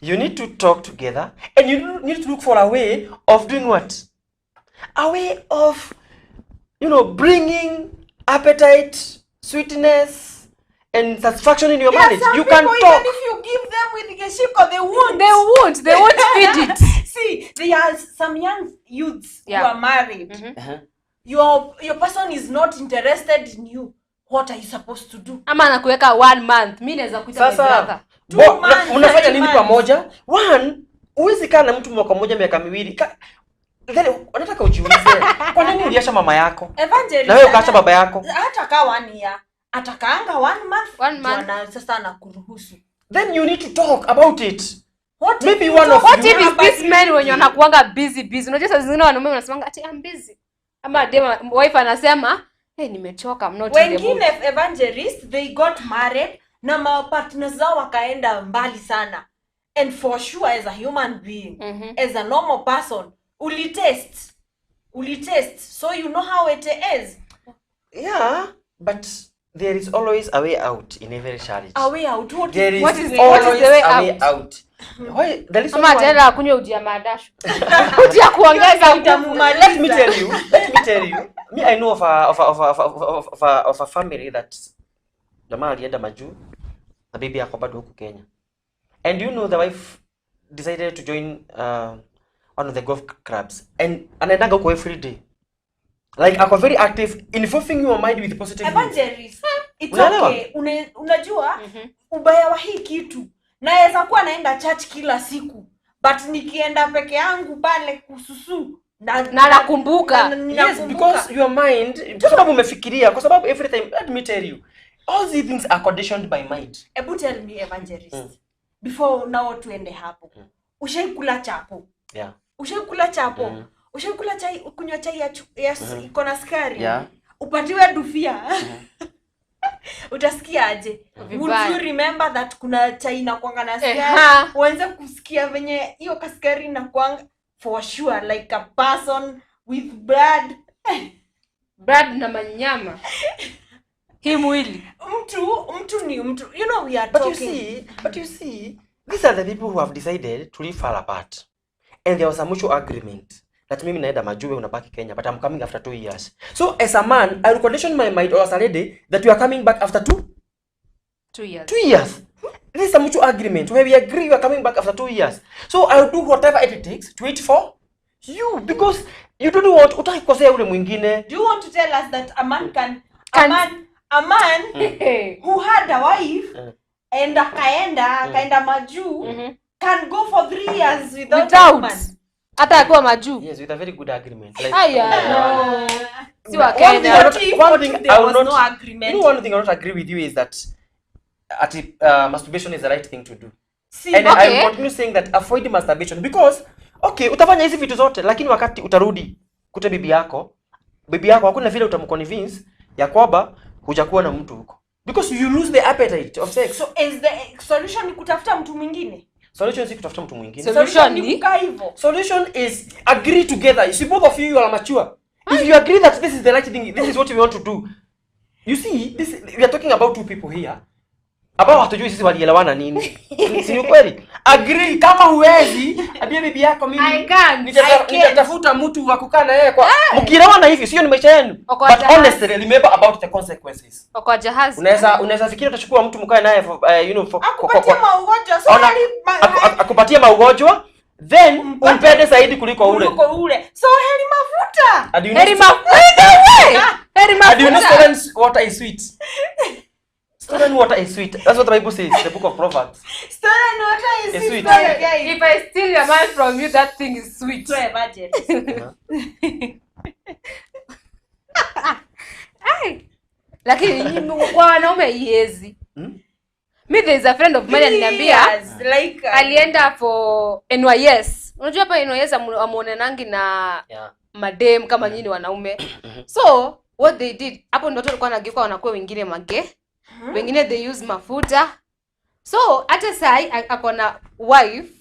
You need to talk together, and you need to look for a way of doing what? A way of, bringing appetite, sweetness, and satisfaction in your marriage. You can talk. Even if you give them with geshiko, they won't feed it. See, there are some young youths who are married. Your person is not interested in you. What are you supposed to do? Ama anakuweka 1 month. Mimi naweza kuita my brother. Unafanya nini pamoja? One, uwezi kaa na mtu mwaka mmoja miaka miwili. Then unataka ujiulize, kwa nini uliacha mama yako? Evangelist. Na wewe ukaacha baba yako? Hata kaa 1 year. Atakaanga 1 month. 1 month. Na sasa anakuruhusu. Then you need to talk about it. What maybe if one of what if is this man when wanakuanga busy? Unajua saa zingine wanaume wanasemanga ati I'm busy. Ama wife anasema, "Hey, nimechoka, I'm not in the mood." Wengine evangelists, they got married na partners zao wakaenda mbali sana. And for sure as a human being, as a normal person, ulitest. So you know how it is. Yeah, but there is always a way out in every challenge. A way out. What is always the way a way out? Why? The reason Ama tena akunywe uji ya madashu. Uji ya kuongeza Let me tell you. Me, I know of a family that jamaa alienda majuu na bibi yako bado huko Kenya. And you know the wife decided to join one of the golf clubs and anaenda huko every day. Like ako very active, involving your mind with positive evangelist. It's okay. Unajua ubaya wa hii kitu. Naweza kuwa naenda church kila siku, but nikienda peke yangu pale kususu na nakumbuka. Yes, because your mind, kwa sababu umefikiria, kwa sababu every time, let me tell you, all these things are conditioned by mind. Tell me, evangelist, before now tuende hapo. Ushaikula chapo? Yeah. Ushaikula chapo? Ushaikula chai, kunywa chai ya iko na sukari? Yeah. Upatiwe dufia. Utasikia aje? Would you remember that kuna chai na kuanga na sukari? Uanze kusikia venye hiyo kaskari na kuanga for sure like a person with blood. blood na manyama hii mwili. mtu ni mtu, you know, we are But talking. you see, these are the people who have decided to live far apart. And there was a mutual agreement that mimi naenda Majue unabaki Kenya, but I'm coming after 2 years. So as a man, I will condition my mind, or as a lady, that you are coming back after 2 years. 2 years. This is a mutual agreement where we agree you are coming back after 2 years. So I'll do whatever it takes to wait for you, because you don't want utakikosea ule mwingine. Do you want to tell us that a man a man who had a wife and akaenda majuu can go for 3 years without a woman? Hata akiwa majuu. Yes, with a very good agreement. Like, Aya. Si wa one Kenya. thing There I will was not, no agreement. you know, one thing I will not agree with you is that masturbation is the right thing to do. See, And okay. I continue saying that avoid masturbation, because okay, utafanya hizi vitu zote lakini wakati utarudi kute bibi yako hakuna vile utamconvince ya kwamba hujakuwa na mtu huko, because you lose the appetite of sex. so is the solution ni kutafuta mtu mwingine? Solution si kutafuta mtu mwingine. Solution ni ni kukaa hivyo. Solution is agree together. You see, both of you are mature. If you agree that this is the right thing, this is what we want to do. You see, we are talking about two people here. Ambao hatujui sisi walielewana nini. Si ni kweli? Agree, kama huwezi, ambia bibi yako mimi. I can't. Nitatafuta mtu wa kukaa na yeye kwa. Mkielewana hivi, sio ni maisha yenu. But honestly, remember about the consequences. Kwa jahazi. Unaweza fikiri utachukua mtu mkae naye for Akupatia maugonjwa, so akupatia maugonjwa, then umpende zaidi kuliko ule. So heri mafuta. Heri mafuta. And you know stolen water is sweet. Stolen water is sweet. That's what the Bible says, the book of Proverbs. Stolen water is sweet. If I steal your man from you, that thing is sweet. So imagine. Lakini kwa wanaume iezi. Me there is a friend of mine aliniambia like alienda for NYS. Unajua hapa NYS amuonenangi na madem kama nyinyi wanaume. So what they did, hapo ndio walikuwa wanageuka wanakuwa wengine mage. Wengine they use mafuta. So hata sai akona wife,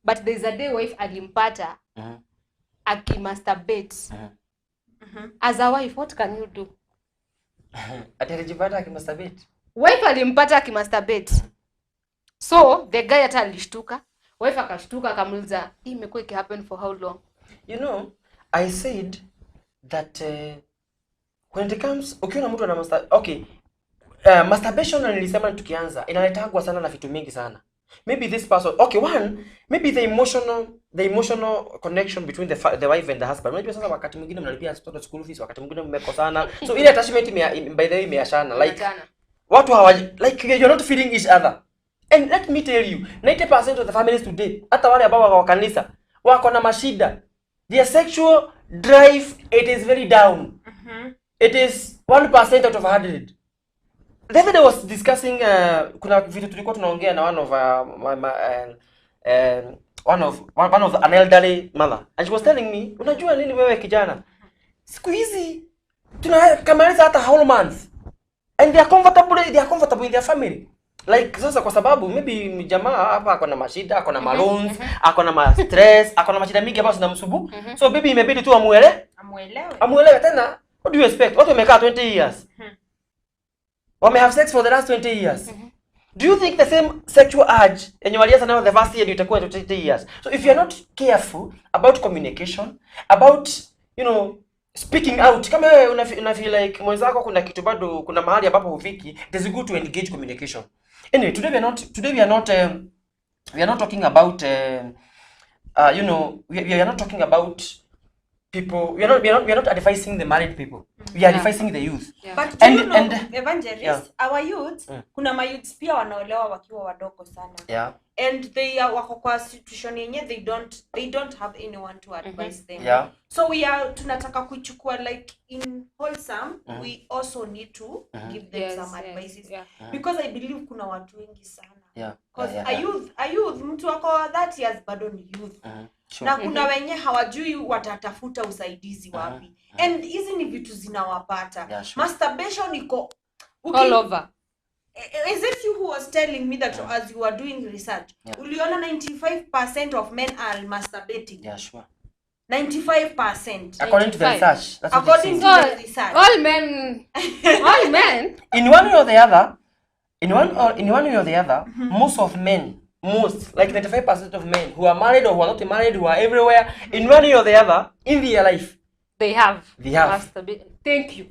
but there is a day wife alimpata akimasturbate. As a wife, what can you do? Atajipata akimasturbate. Wife alimpata akimasturbate. So the guy hata alishtuka. Wife akashtuka akamuuliza, "Hii imekuwa happen for how long?" You know, I said that when it comes, ukiona mtu ana masturbation nilisema tukianza inaletangwa sana na vitu mingi sana. Maybe this person, okay, one, maybe the emotional connection between the wife and the husband. Unajua sasa wakati mwingine mnalipia mtoto school fees, wakati mwingine mmekosana. So ile attachment by the way imeashana, like watu like you're not feeling each other. And let me tell you, 90% of the families today, hata wale ambao wako kanisa, wako na mashida. Their sexual drive, it is very down. It is 1% out of 100. The other day I was discussing kuna vitu tulikuwa tunaongea na one of an elderly mother, and she was telling me, unajua nini wewe kijana, siku hizi tunakamaliza hata whole month and they are comfortable in their family. Like sasa kwa sababu maybe jamaa hapa ako na mashida, ako na loans, ako na stress, ako na mashida mingi ambazo zinamsumbua. So baby imebidi tu amuelewe tena. What do you expect? Watu wamekaa 20 years. Wame have sex for the last 20 years. Do you think the same sexual urge and you are now the first year itakuwa 20 years? So if you are not careful about communication, about, you know, speaking out, kama wewe una feel like mwenzako kuna kitu bado, kuna mahali ambapo hufiki, it is good to engage communication. Anyway, today we are not talking about you know, we are not talking about people. We are not advising the married people. We are advising the youth. But do you know, evangelist, our youth, kuna mayouths pia wanaolewa wakiwa wadogo sana. And they are wako kwa situation yenye they don't have anyone to advise them. So we are tunataka kuchukua like in wholesome, we also need to give them some advices. Because I believe kuna watu wengi sana. Because a youth mtu wako 30 years bado ni youth. Sure. Na kuna wenye hawajui watatafuta usaidizi wapi. And hizi ni vitu zinawapata. Sure. Masturbation iko all over. Is it you who was telling me that as you were doing research, uliona 95% of men are masturbating? Sure. 95%. According to the 95. research. That's what it According says. to the research. All men, all men. In one way or the other, in one way or the other, most like 95% of men who are married or who are not married, who are everywhere, in one way or the other, in their life, They have. They have. Masturbate. Thank you.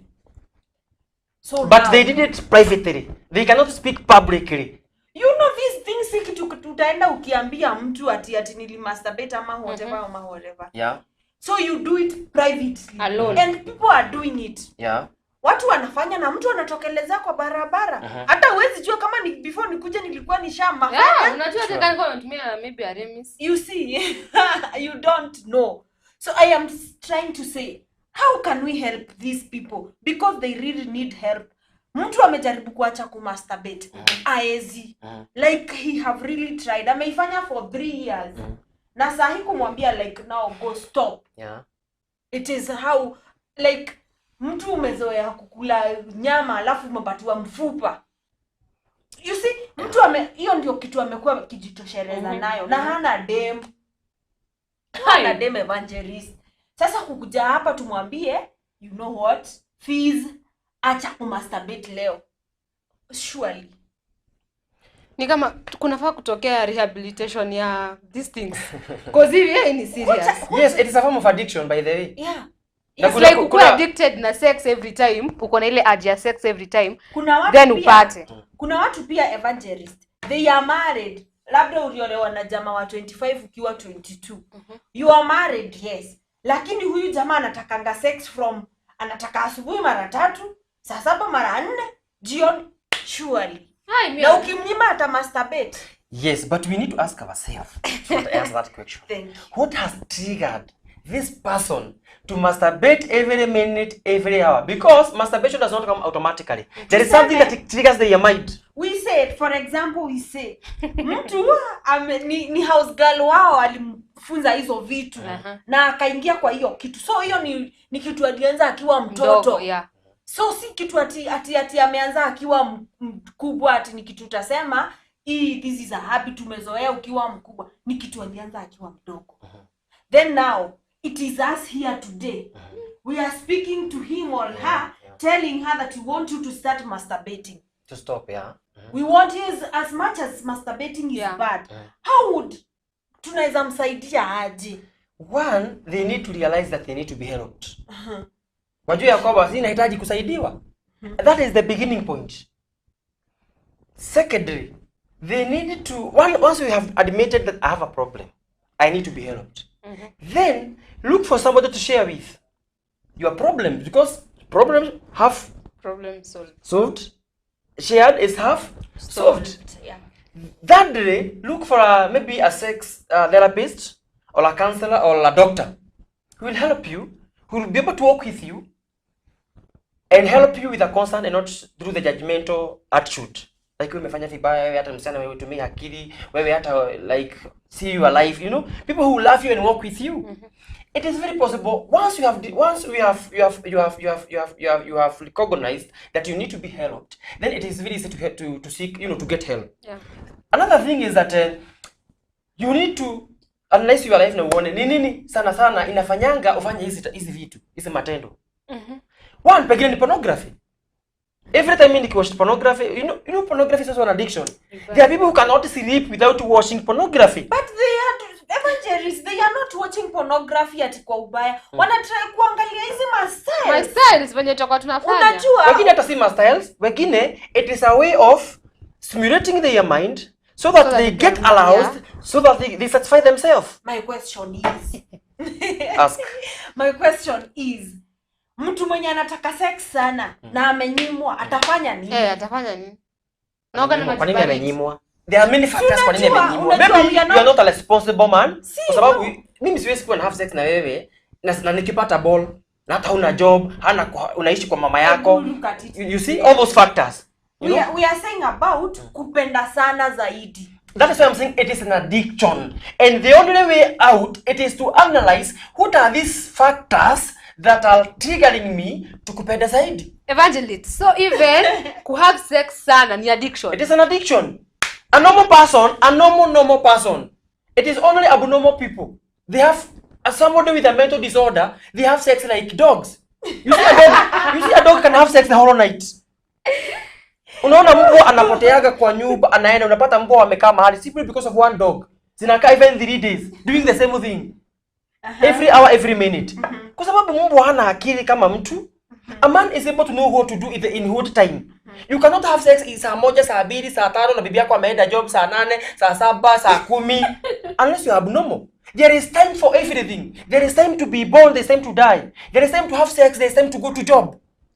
So but now, they did it privately. They cannot speak publicly. you know these things si kitu tutaenda ukiambia mtu ati nilimasturbate ama whatever ama whatever. Yeah. So you do it privately. Alone. And people are doing it. Yeah. Watu wanafanya na mtu anatokeleza kwa barabara. Hata huwezi jua kama ni before nikuje nilikuwa nishama. Yeah, unajua hata kama unatumia maybe a remis. You see, you don't know. So I am trying to say, how can we help these people? Because they really need help. Mtu amejaribu kuacha kumasturbate. Aezi. Like he have really tried. Ameifanya for 3 years. Na sahi kumwambia like now go stop. Yeah. It is how like mtu umezoea kukula nyama alafu umepatiwa mfupa. You see, mtu hiyo ndio kitu amekuwa kijitosheleza nayo na hana dem. Hana dem evangelist. Sasa kukuja hapa tumwambie, you know what? Fees, acha kumasturbate leo. Surely. Ni kama kunafaa kutokea rehabilitation ya these things. Because hivi ni serious. Yes, it is a form of addiction, by the way. Yeah. It's like uko addicted na sex every time, uko na ile urge ya sex every time, kuna watu then pia, upate. Kuna watu pia evangelist. They are married. Labda uliolewa na jamaa wa 25 ukiwa 22. You are married, yes. Lakini huyu jamaa anatakanga sex anataka asubuhi mara 3, saa 7 mara 4, jioni, surely. Na ukimnyima ata masturbate. Yes, but we need to ask ourselves to answer that question. What has triggered this person to masturbate every minute, every hour? Because masturbation does not come automatically. There is something that triggers their mind. We say, for example, we say, mtu ni house girl wao alimfunza hizo vitu na akaingia kwa hiyo kitu. So hiyo ni kitu alianza akiwa mtoto. Yeah. So si kitu ati ameanza akiwa mkubwa ati ni kitu utasema this is a habit umezoea ukiwa mkubwa. Ni kitu alianza akiwa mdogo. Then now it is us here today. We are speaking to him or her, telling her that we want you to start masturbating. To stop, yeah. We want you as much as masturbating is bad. How would tunaweza msaidia aje? One, they need to realize that they need to be helped. Wajua kwamba inahitaji kusaidiwa. That is the beginning point. Secondly, they need to once we have admitted that I have a problem, I need to be helped. Then look for somebody to share with your problems, because problems half problem solved, shared is half solved. Yeah. Thirdly, look for maybe a sex therapist or a counselor or a doctor who will help you, who will be able to work with you and help you with a concern and not through the judgmental attitude. Like wewe umefanya vibaya, wewe hata msana wewe tumia akili, wewe hata like see your life, you know, people who love you and work with you. It is very possible once you have recognized that you need to be helped, then it is very easy to seek, you know, to get help. Yeah. Another thing is that you need to analyze your life na uone ni nini sana inafanyanga ufanye hizi vitu, hizi matendo. One, pengine ni pornography. Every time you watch pornography, you know pornography is also an addiction. Exactly. There are people who cannot sleep without watching pornography. But evangelists, they are not watching pornography ati kwa ubaya. Wanatry kuangalia hizi my styles venye toka tunafanya. Unajua? Wengine hata si my styles, wengine it is a way of stimulating their mind so that they get aroused, so that they satisfy themselves. My question is Ask. My question is, mtu mwenye anataka sex sana na amenyimwa atafanya nini? Atafanya nini? Naoga na Kwa nini amenyimwa? There are many factors kwa nini amenyimwa. Maybe you are not a responsible man. Kwa sababu mimi siwezi kuwa na have sex na wewe na nikipata ball na hata una job, unaishi kwa mama yako. You see all those factors. We are saying about kupenda sana zaidi. That is why I'm saying it is an addiction. And the only way out, it is to analyze what are these factors that are triggering me to kupenda zaidi. Evangelist, so even to have sex sana ni addiction. It is an addiction. A normal person, a normal person, it is only abnormal people. They have As somebody with a mental disorder, they have sex like dogs. You see a dog can have sex the whole night. Unaona mbwa anapoteaga kwa nyumba, anaenda unapata mbwa amekaa mahali simply because of one dog. Zinakaa even 3 days doing the same thing. Every hour, every minute. Kwa sababu mbwa hana akili kama mtu. A man is able to know what to do in what time. You cannot have sex saa moja, saa 2, saa 5 na bibi yako ameenda job saa 8, saa 7, saa 10 unless you are abnormal. There is time for everything. There is time to be born, there is time to die. There is time to have sex, there is time to go to job.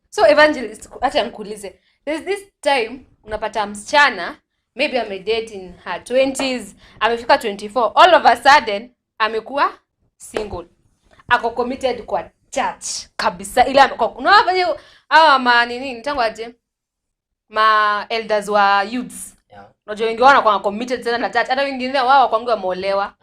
So evangelist, acha nikuulize. There's this time unapata msichana maybe amedate in her 20s, amefika 24, all of a sudden amekuwa single. Ako committed kwa church kabisa. Ila unaona hawa nini nitango aje? Ma elders wa youths. Yeah. Unajua wengi wana kwa committed tena na church. Hata wengine wao kwangu wameolewa.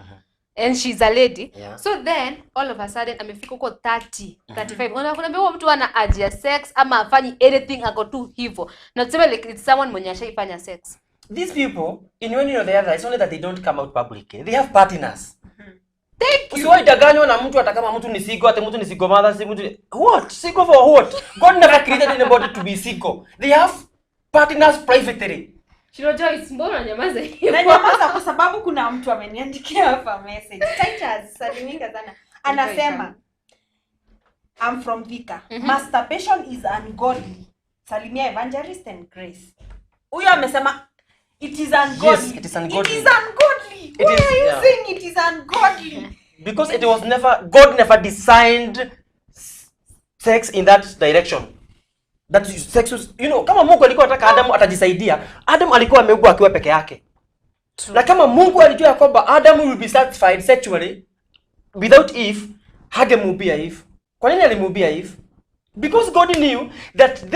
And she's a lady. Yeah. So then all of a sudden amefika huko 30, 35. Unakuambia huyo mtu ana ajia sex ama afanyi anything ako tu hivyo. Na tuseme like it's someone mwenye ashaifanya sex. These people, in one way or the other, it's only that they don't come out publicly. They have partners. Thank you. Usiwaidanganywa na mtu hata kama mtu ni sigo, hata mtu ni sigo mother, si mtu what? Sigo for what? God never created anybody to be sigo. They have partners privately. Shiro Joyce, mbona unanyamaza hivyo? Na nyamaza kwa sababu kuna mtu ameniandikia hapa message. Titus, salimika sana. Anasema I'm from Vika. Masturbation is ungodly. Salimia Evangelist and Grace. Huyo amesema it is ungodly. Yes, it is ungodly. It is ungodly. Why are you saying it is ungodly? Because it was never, God never designed sex in that direction. That sex was, you know, kama Mungu alikuwa anataka Adam atajisaidia, Adam alikuwa ameumbwa akiwa peke yake. Na kama Mungu alijua kwamba Adam will be satisfied sexually without Eve, hangemuumbia Eve. Kwa nini alimuumbia Eve? Because God knew that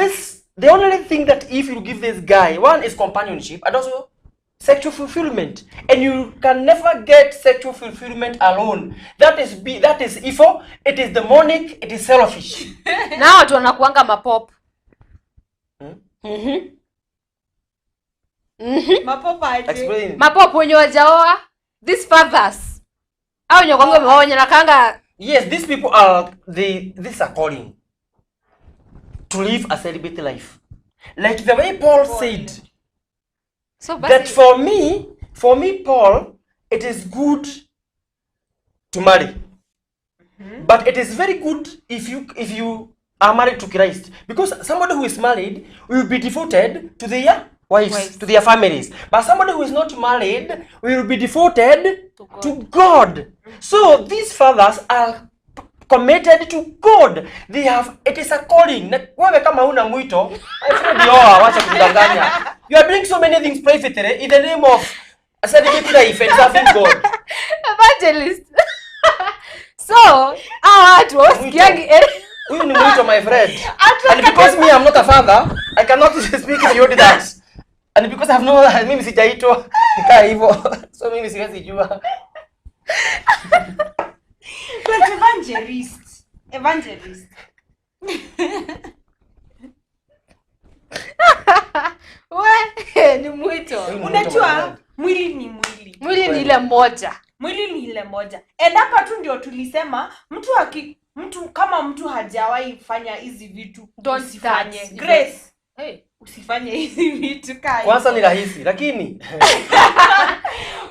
the only thing that Eve will give this guy, one is companionship and also sexual fulfillment. And you can never get sexual fulfillment alone. That is evil, it is demonic, it is selfish. Na watu wanakuanga mapop. Mapopa aje. Explain. Mapop wenye wajaoa, these fathers. Hao wenye kwangu waonye nakanga. Yes, these people are this are calling to live a celibate life. Like the way Paul said So that for me Paul, it is good to marry. But it is very good if you are married to Christ, because somebody who is married will be devoted to their wives, to their families. But somebody who is not married will be devoted to God. So these fathers are committed to God. They have, it is a calling. Wewe kama huna mwito, wacha kudanganya. You are doing so many things privately in the name of a celibate life and serving God. Evangelist. So, watu wasikiangi Huyu ni mwito, my friend. And because me I'm not a father, I cannot speak beyond that. And because I have no, mimi sijaitwa nikaa hivyo. So mimi siwezi jua. But evangelist. we ni mwito. Unajua mwili ni mwili. Mwili ni ile moja. Mwili ni ile moja. And hapa tu ndio tulisema mtu kama mtu hajawahi fanya hizi vitu usifanye. Grace. Hey, usifanye hizi vitu kai. Kwanza ni rahisi, lakini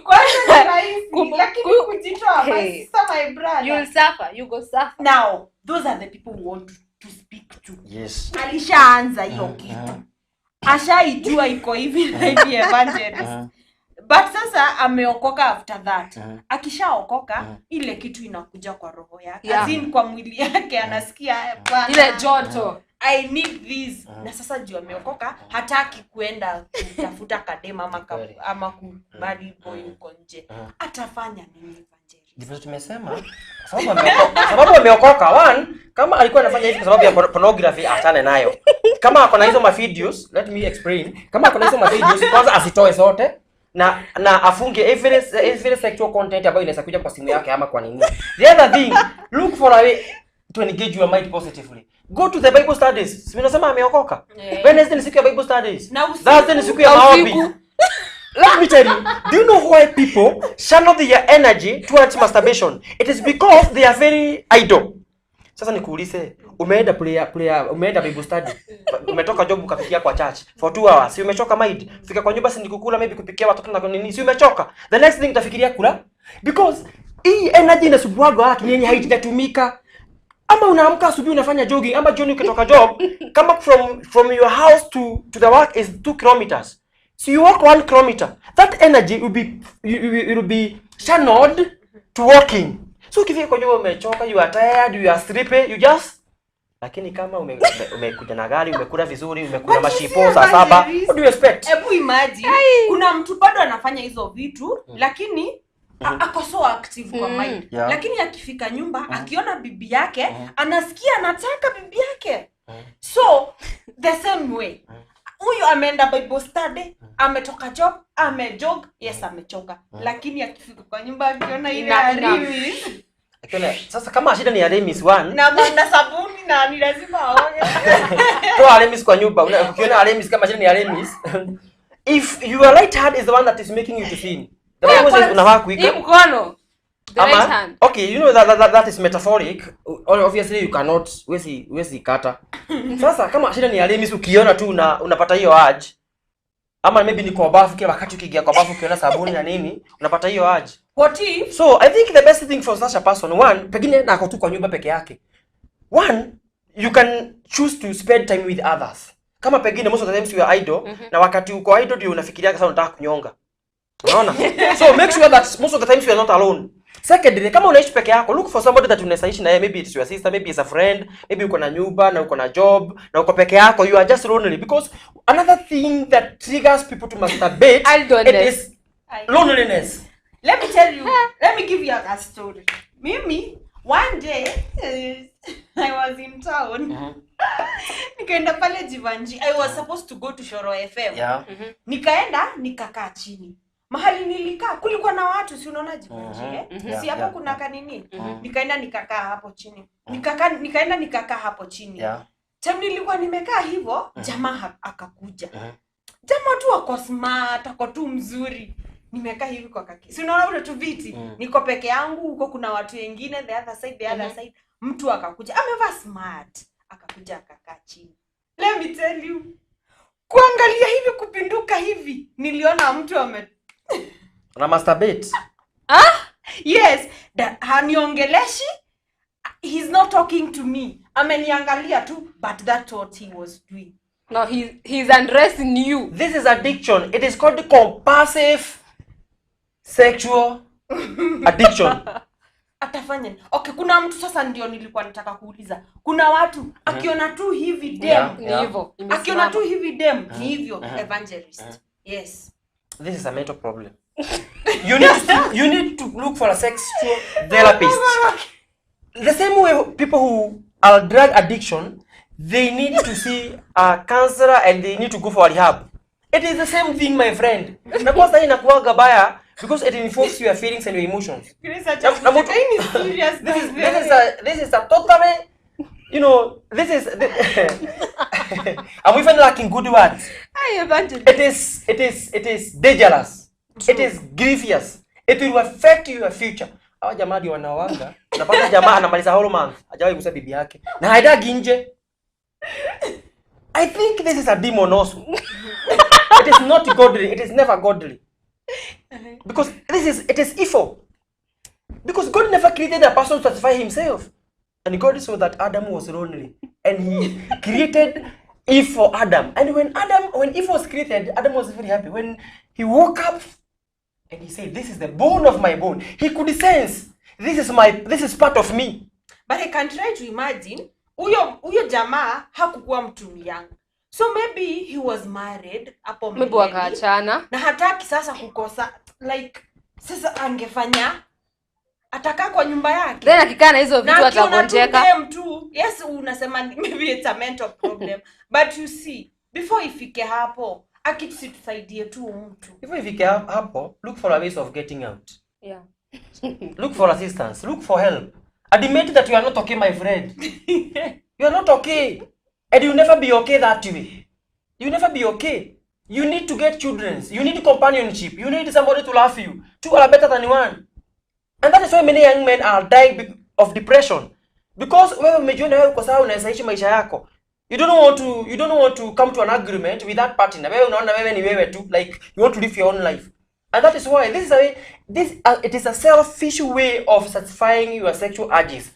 kwanza ni rahisi, lakini kujitoa my sister, my brother. You will suffer, you go suffer. Now, those are the people who want to speak to. yes. Alishaanza hiyo kitu. Ashaijua iko hivi na hivi evangelist. But sasa ameokoka after that. Akishaokoka ile kitu inakuja kwa roho yake. Azin kwa mwili yake anasikia ile joto. I need this. Na sasa juu ameokoka hataki kuenda kutafuta kadema ama kubali boy uko nje. Atafanya nini evangelist? Ndivyo tumesema. Sababu ameokoka. One, kama alikuwa anafanya hivi kwa sababu ya pornography, achane nayo. Kama ako na hizo videos, let me explain. Kama ako na hizo videos, kwanza asitoe zote. Na afunge every sexual content ambayo inaweza kuja kwa simu yake ama kwa nini. The other thing, look for a way to engage your mind positively. Go to the Bible studies. Simesema ameokoka. Wednesday ni siku ya Bible studies. Thursday ni siku ya maombi. let me tell you, do you know why people channel their energy towards masturbation? It is because they are very idle. Sasa nikuulize, umeenda umeenda Bible study, umetoka job ukapikia kwa church for 2 hours, si umechoka mind? Fika kwa nyumba si nikukula maybe kupikia watoto na nini, si umechoka? The next thing utafikiria kula, because hii energy inasubuaga watu yenye haijatumika. Ama unaamka asubuhi unafanya jogging, ama jioni ukitoka job, kama from your house to the work is 2 kilometers. So you walk 1 kilometer. That energy will be channeled to walking. So ukifika kwa nyumba umechoka, you are tired, you are sleepy, you just, lakini kama umekuja na gari, umekula vizuri, umekula mashipo saa 7, what do you expect? Hebu imagine kuna mtu bado anafanya hizo vitu lakini ako so active kwa mind. Lakini akifika nyumba akiona bibi yake anasikia anataka bibi yake. So the same way huyu ameenda Bible study, ametoka job, amejog, yes amechoka. Lakini akifika kwa nyumba akiona ile Arimis. Sasa kama shida ni Arimis 1 na manda sabuni na ni lazima aone. Toa Arimis kwa nyumba. Ukiona Arimis kama shida ni Arimis, if your right hand is the one that is making you to sin. The Bible says unafaa kuika mkono. The right hand. Okay, you know that is metaphoric. Obviously you cannot wezi kata. Sasa kama shida ni Arimis ukiona tu unapata hiyo urge. Ama maybe ni kwa bafu kila wakati ukiingia kwa bafu ukiona sabuni na nini, unapata hiyo urge. What if? So I think the best thing for such a person, one, pengine na ako tu kwa nyumba peke yake. One, you can choose to spend time with others. Kama pengine most of the times you are idle, na wakati uko idle ndio unafikiria sasa unataka kunyonga. Unaona? So make sure that most of the times you are not alone. Secondly, kama unaishi peke yako, look for somebody that unaishi na yeye, maybe it's your sister, maybe it's a friend, maybe uko na nyumba na uko na job na uko peke yako, you are just lonely, because another thing that triggers people to masturbate it is loneliness. Let me tell you, let me give you a story. Mimi, one day, I was in town. Nikaenda pale Jivanji. I was supposed to go to Shoro FM. Yeah. Nikaenda, nikakaa chini. Mahali nilikaa, kulikuwa na watu, si unaona Jivanji, Si hapo kuna kanini? Nikaenda nikakaa hapo chini. Nikaenda nikakaa hapo chini. Yeah. Time nilikuwa nimekaa hivyo, jamaa akakuja. Jamaa tu ako smart, ako tu mzuri. Nimekaa hivi kwa kaki. Si unaona ule tu viti? Niko peke yangu, huko kuna watu wengine the other side. Mtu akakuja, amevaa smart. Akakuja akakaa chini. Let me tell you. Kuangalia hivi kupinduka hivi, niliona mtu Na masturbate. Yes, haniongeleshi. He's not talking to me. Ameniangalia tu, but that's what he was doing. No, he's undressing you. This is addiction. It is called compulsive sexual addiction. Atafanya. Okay, kuna mtu sasa ndio nilikuwa nataka kuuliza. Kuna watu akiona tu hivi dem ni hivyo. Akiona tu hivi dem ni hivyo evangelist. Yes. This is a mental problem. You need to look for a sexual therapist. The same way people who are drug addiction, they need to see a counselor and they need to go for rehab. It is the same thing, my friend. Na kwa sahi inakuwaga baya because it involves your feelings and your emotions. This is a totally, you know, I'm even lacking good words. It is dangerous. True. It is grievous. It will affect your future. Hawa jamaa ndio wanawanga. Unapata jamaa anamaliza whole month, hajawahi kusa bibi yake. Na haidagi nje. I think this is a demon also. It is not godly. It is never godly. Because it is evil. Because God never created a person to satisfy himself. And God saw that Adam was lonely. And he created Eve for Adam. And when Eve was created, Adam was very happy. When he woke up and he said, this is the bone of my bone. He could sense, this is part of me. But I can try to imagine, huyo jamaa hakukuwa mtu young. So maybe he was married hapo mbele. Maybe wakaachana. Na hataki sasa kukosa, like, sasa angefanya atakaa kwa nyumba yake. Then akikaa na hizo vitu atagonjeka. Yes, unasema maybe it's a mental problem. But you see, before ifike hapo, akitusaidie tu mtu. Before ifike hapo, look for a ways of getting out. Yeah. Look for assistance. Look for help. Admit that you are not okay, my friend. You are not okay. And you'll never be okay that way. You'll never be okay. You need to get children. You need companionship. You need somebody to love you. Two are better than one. And that is why many young men are dying of depression. Because wewe umejiona wewe kwa sababu unaweza ishi maisha yako. You don't want to come to an agreement with that partner. Wewe unaona wewe ni wewe tu, like you want to live your own life. And that is why it is a selfish way of satisfying your sexual urges.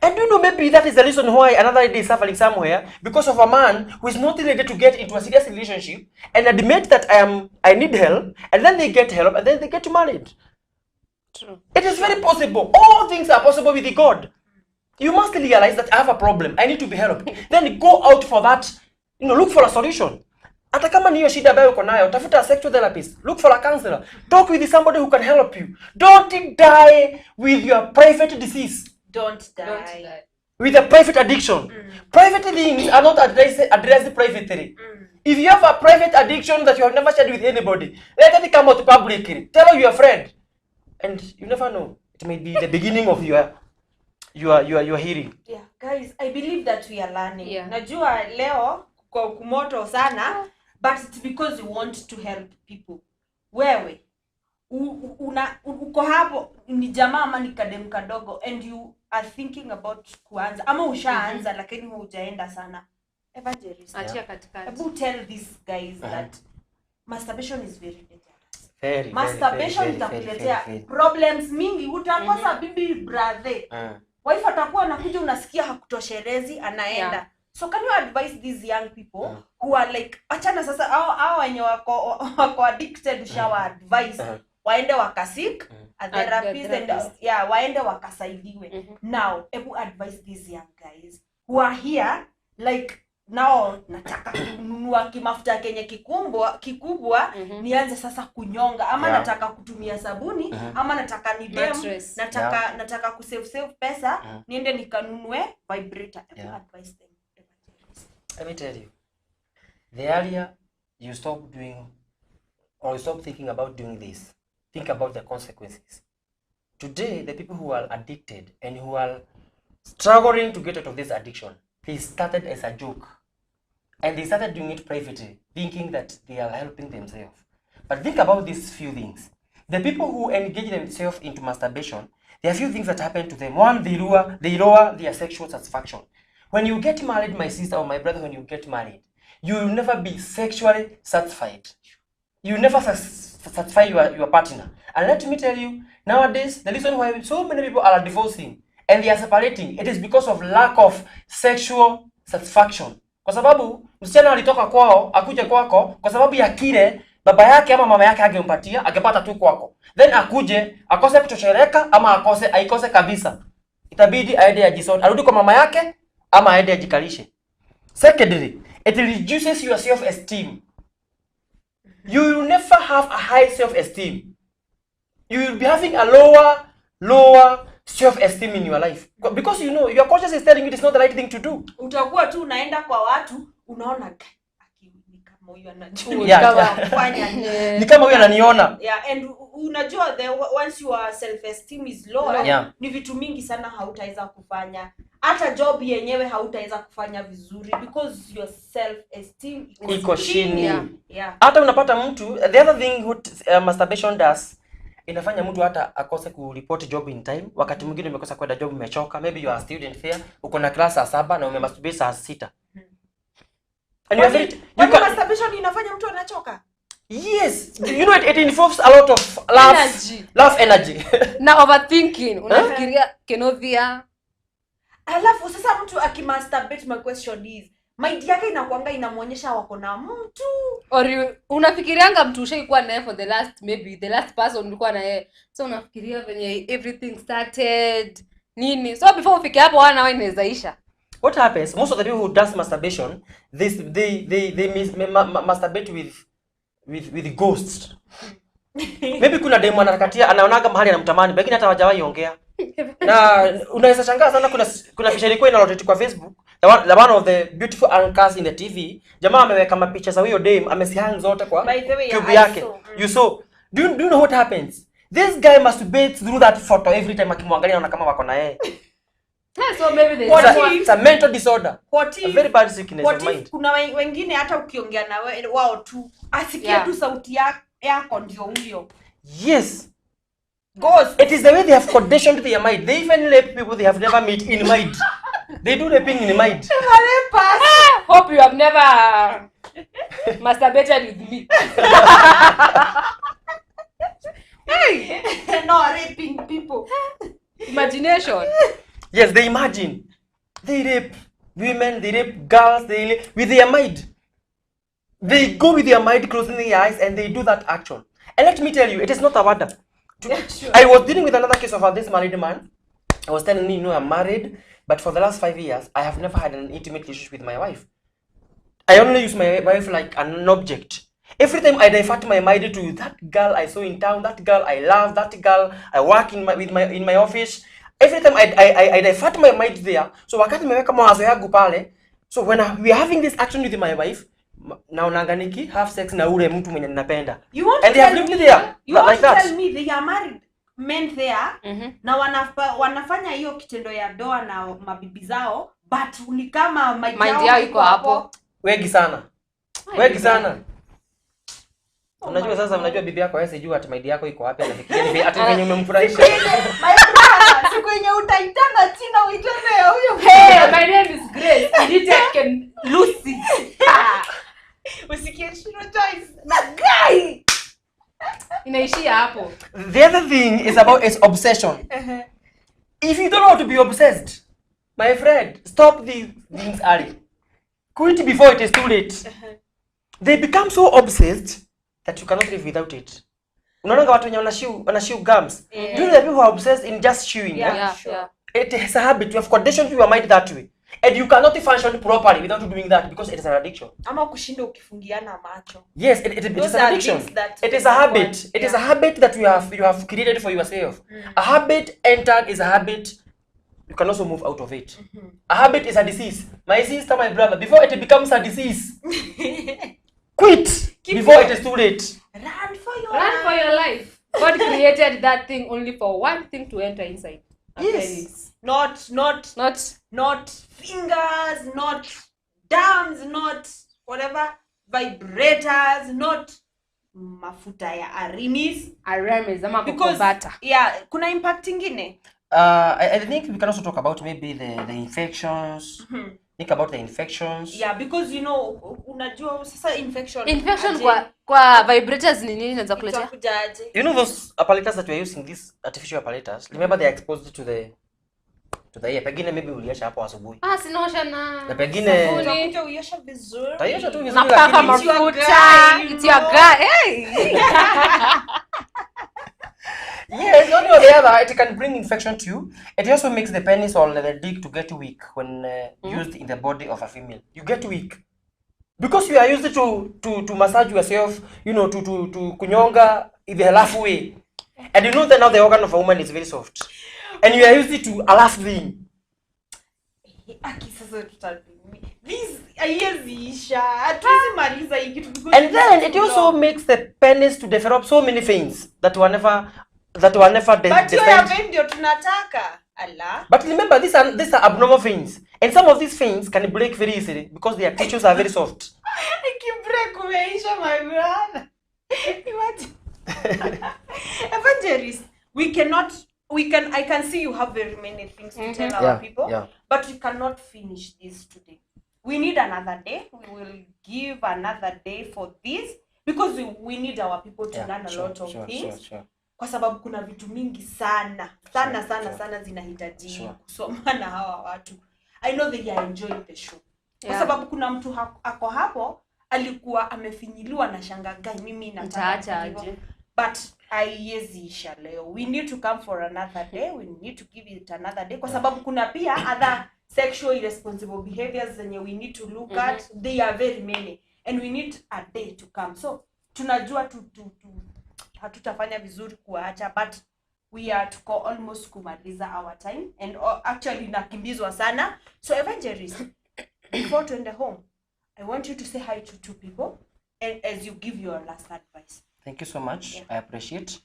And you know, maybe that is the reason why another lady is suffering somewhere, because of a man who is not ready to get into a serious relationship and admit that I need help, and then they get help, and then they get married. True. It is very possible. All things are possible with God. You must realize that I have a problem. I need to be helped. Then go out for that. Look for a solution. Hata kama ni hiyo shida ambayo uko nayo, tafuta a sexual therapist. Look for a counselor. Talk with somebody who can help you. Don't die with your private disease. Don't die. With a private addiction. Private things are not addressed privately. If you have a private addiction that you have never shared with anybody, let it come out publicly. Tell your friend. And you never know. It may be the beginning of your healing. Yeah, guys, I believe that we are learning. Yeah. Najua leo kwa kumoto sana, but it's because we want to help people. Wewe uko hapo ni jamaa ama ni kadem kadogo and you are thinking about kuanza ama ushaanza lakini hujaenda sana. Evangelist. Achia katikati. Ebu tell these guys that masturbation is very dangerous. Very, Masturbation itakuletea problems mingi, utakosa bibi brother. Wife atakuwa anakuja unasikia hakutosherezi anaenda. Yeah. So can you advise these young people who are like achana sasa hao wenye wako addicted ushawa advice waende wakasik a therapist and waende wakasaidiwe. Now ebu advise these young guys who are here like now nataka kununua kimafuta kenye kikubwa nianze sasa kunyonga ama nataka kutumia sabuni ama nataka ni dem nataka kusave pesa niende nikanunue vibrator. Advice them. Let me tell you, the earlier you stop doing or you stop thinking about doing this, think about the consequences. Today, the people who are addicted and who are struggling to get out of this addiction, they started as a joke. And they started doing it privately, thinking that they are helping themselves. But think about these few things. The people who engage themselves into masturbation, there are few things that happen to them. One, they lower their sexual satisfaction. When you get married, my sister or my brother, when you get married, you will never be sexually satisfied. You will never satisfy your partner. And let me tell you, nowadays, the reason why so many people are divorcing and they are separating, it is because of lack of sexual satisfaction. Kwa sababu msichana alitoka kwao akuje kwako kwa sababu ya kile baba yake ama mama yake angempatia, angepata tu kwako. Then akuje akose kutosheleka ama aikose kabisa. Itabidi aende ajisort, arudi kwa mama yake ama aende ajikalishe. Secondly, it reduces your self-esteem. You will never have a high self-esteem. You will be having a lower self-esteem in your life. Because you know, your conscience is telling you it is not the right thing to do. Utakuwa tu unaenda kwa watu, unaona ni kama huyu anajua. Ni kama huyu ananiona. Yeah, and unajua once your self-esteem is lower, ni vitu mingi sana hautaweza kufanya. Hata job yenyewe hautaweza kufanya vizuri because your self-esteem iko chini. Yeah. Hata unapata mtu, the other thing what masturbation does, inafanya mtu hata akose kureport job in time. Wakati mwingine umekosa kwenda job, umechoka, maybe you are a student there, uko na class saa 7 na umemasturbate saa 6. And masturbation inafanya mtu anachoka? Yes, you know it involves a lot of love energy. Na overthinking, unafikiria kenovia. Alafu sasa mtu akimasturbate, my question is, mind yake inakuanga inamuonyesha wako na mtu. Or unafikirianga mtu ushaikuwa naye for the last person ulikuwa naye. So unafikiria venye everything started nini. So before ufike hapo wana wewe inawezaisha. What happens? Most of the people who does masturbation, they masturbate with ghosts. Maybe kuna demo anakatia anaonaga mahali anamtamani, lakini hata hawajawahi ongea. Na unaweza shangaa sana, kuna picha ilikuwa inalotate kwa Facebook, the one of the beautiful anchors in the TV. Jamaa ameweka mapicha za huyo dame, amesihang zote kwa cube yake. You saw. Do you know what happens? This guy masturbates through that photo every time akimwangalia anaona kama wako na yeye. So maybe they What It's if- a, it's a mental disorder. What A if- very bad sickness what of if mind. kuna wengine hata ukiongea na wao tu asikie Yeah. tu sauti yako ndio huyo Yes. ghost. It is the way they have conditioned their mind. They even rape people they have never met in mind. They do raping in mind. Hope you have never masturbated with me. No, raping people. Imagination. Yes, they imagine. They rape women, they rape girls, they rape with their mind. They go with their mind, closing their eyes, and they do that action. And let me tell you, it is not a wonder. Sure. I was dealing with another case of this married man. I was telling him, I'm married, but for the last 5 years, I have never had an intimate relationship with my wife. I only use my wife like an object. Every time I divert my mind to that girl I saw in town, that girl I love, that girl I work in my office. Every time I divert my mind there. So wakati nimeweka mawazo yangu pale. So when we are having this action with my wife, naonanga niki have sex na ule mtu mwenye ninapenda. You want And to they have tell lived me, there you want like to that. tell me they are married men there na wanafanya hiyo kitendo ya doa na mabibi zao but ni kama Mind yao iko hapo. Wengi sana. Wengi sana. Unajua sasa unajua bibi yako wewe sijui ati maidi yako iko wapi anafikiria ati venye umemfurahisha. My brother, siku yenye utaitana china uitane ya huyo. Hey, my name is Grace. Can Lucy. Usikie Shiro Joyce na guy. Inaishia hapo. The other thing is about its obsession. If you don't know how to be obsessed, my friend, stop these things early. Quit before it is too late. They become so obsessed that you cannot live without it. Unaona watu wenye wanashew gums. Do you know the people who are obsessed in just chewing? Yeah. It is a habit. You have conditioned your mind that way. And you cannot function properly without doing that because it is an addiction. Ama kushinda ukifungiana macho. Yes, it is Those an are addiction. things that It is a everyone- habit. It is a habit that you have created for yourself. A habit entered is a habit. You can also move out of it. A habit is a disease. My sister, my brother, before it becomes a disease, quit before it is too late. Run for your Run for your life. God created that thing only for one thing to enter inside. Yes. Not Not fingers, not dams, not whatever, vibrators, not mafuta ya arimis. aremes ama Because kukobata. yeah, kuna impact ingine. I think we can also talk about maybe the infections. Think about the infections. Yeah, because you know unajua sasa infection Infection aje, kwa vibrators ni nini inaweza kuletea? itakuja aje. You know those apparatus that we are using, these artificial apparatus, remember they are exposed to the air. Pengine maybe uliacha hapo asubuhi. Sinaosha na Na pengine Utakuja uiosha vizuri. utaiosha tu vizuri napaka lakini It's your mafuta. guy, you It's your know. guy. Hey. yes, on the other, it can bring infection to you. It also makes the penis or the dick to get weak when used in the body of a female. You get weak because you are used to massage yourself, you know, to kunyonga in the laugh way, and you know that now the organ of a woman is very soft, and you are used to a laugh thing. Aki sasa tutabimi. This haiwezi hatuwezi maliza hii kitu because And then it also makes the penis to develop so many veins that were never but hiyo ya destined. vein ndio tunataka. Allah. But remember, these are abnormal veins, and some of these veins can break very easily because their tissues are very soft. Ikibreak umeisha my brother. Imagine. Evangelist, I can see you have very many things to tell our people, but we cannot finish this today. We need another day. We will give another day for this because we need our people to learn a lot of things. Kwa sababu kuna vitu mingi sana zinahitaji kusoma na hawa watu. I know they are enjoying the show. Kwa sababu kuna mtu ako hapo alikuwa amefinyiliwa na shangagai mimi nataka aje. but haiwezi isha leo. We need to come for another day. We need to give it another day kwa sababu kuna pia other sexual irresponsible behaviors zenye we need to look at. They are very many and we need a day to come. So tunajua hatutafanya vizuri kuacha but we are tuko almost kumaliza our time and actually nakimbizwa sana. So Evangelist, before to end the home, I want you to say hi to two people and as you give your last advice. Thank you so much. I appreciate,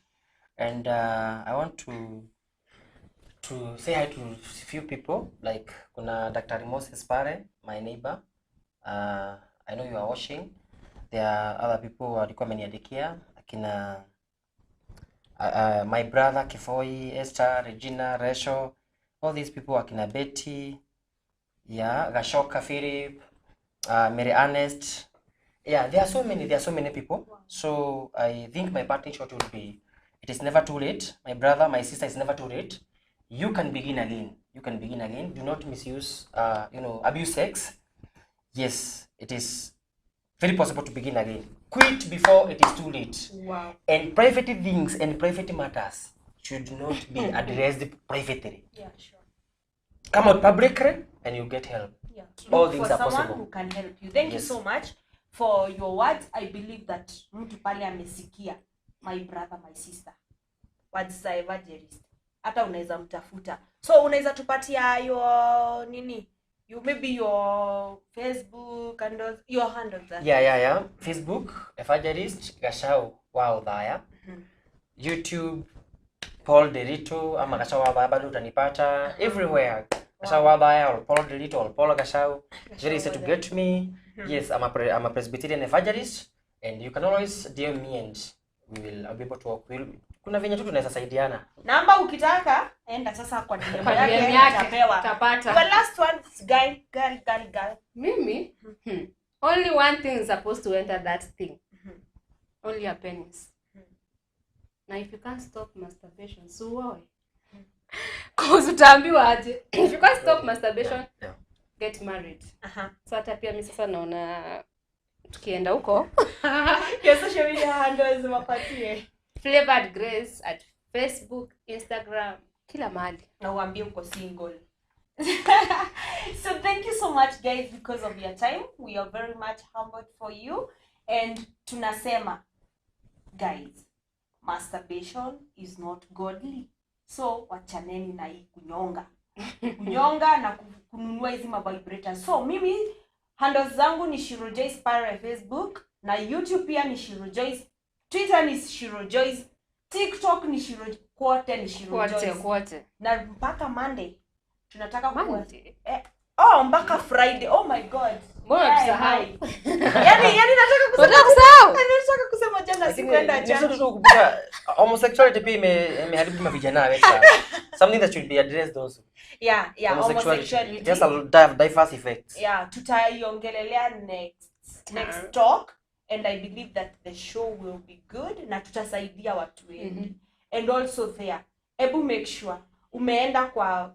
and I want to to say hi to few people, like kuna Dr. Moses pale, my neighbor. I know you are watching. There are other people walikuwa wameniandikia akina my brother Kifoi, Esther, Regina, Resho, all these people akina Betty, yeah, Gashoka, Philip, Mary Ernest. Yeah, there are so many people. So I think my parting shot would be, it is never too late. My brother, my sister, it's never too late. You can begin again. You can begin again. Do not misuse, abuse sex. Yes, it is very possible to begin again. Quit before it is too late. Wow. And private things and private matters should not be addressed privately. Yeah, sure. Come out publicly and you get help. Yeah. All Look things for are someone possible. who can help you. Thank you Yes. so much for your words. I believe that mtu pale amesikia, my brother, my sister. Words za evangelist. Hata unaweza mtafuta. So unaweza tupatia your nini? You maybe your Facebook and your handles. Yeah. Facebook, Evangelist Gashau Wow Dhaya. YouTube, Paul Derito, ama Gashau Wow Dhaya bado utanipata everywhere. Gashau Wow Dhaya or Paul Derito or Paul Gashau. Very easy to get me. Yes, I'm a Presbyterian evangelist, and you can always DM me and I'll be able to work. Kuna venye tu tunaweza saidiana. Namba ukitaka enda sasa kwa DM Kwa yake DM yake, utapewa. utapata. Your last one is girl. Mimi? Only one thing is supposed to enter that thing. Only a penis. Now if you can't stop masturbation, so why? Cause utaambiwa aje. If you can't stop masturbation, Yeah. get married. Aha. So hata pia mimi sasa naona tukienda huko Your social media handles wapatie. Flavored Grace at Facebook, Instagram, kila mahali. Na uambie uko single. So thank you so much guys because of your time. We are very much humbled for you, and tunasema guys, masturbation is not godly. So wachaneni na hii kunyonga na kununua hizi vibrators. So mimi handles zangu ni Shiro Joyce pale Facebook, na YouTube pia ni Shiro Joyce, Twitter ni Shiro Joyce, TikTok ni Shiro, kote ni Shiro Joyce. Kote. Na mpaka Monday tunataka Monday? mpaka Friday. Oh my god. Mbona tusahau? Yani nataka nataka kusema jana sikuenda jana. Homosexuality pia imeharibu mavijana wetu. Something that should be addressed also. Yeah, homosexuality. Just a diverse effect. Yeah, tutaiongelelea next talk, and I believe that the show will be good na tutasaidia watu wengi. And also there, ebu make sure umeenda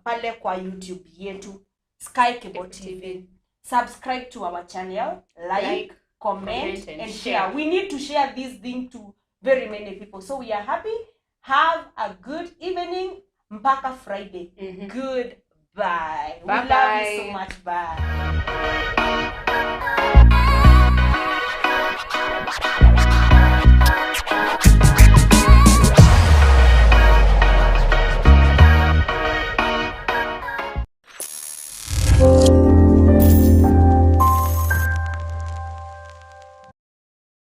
pale kwa YouTube yetu Sky Cable TV. Subscribe to our channel, like, comment and share. We need to share this thing to very many people. So we are happy. Have a good evening. Mpaka Friday. Goodbye. We love you so much. Bye.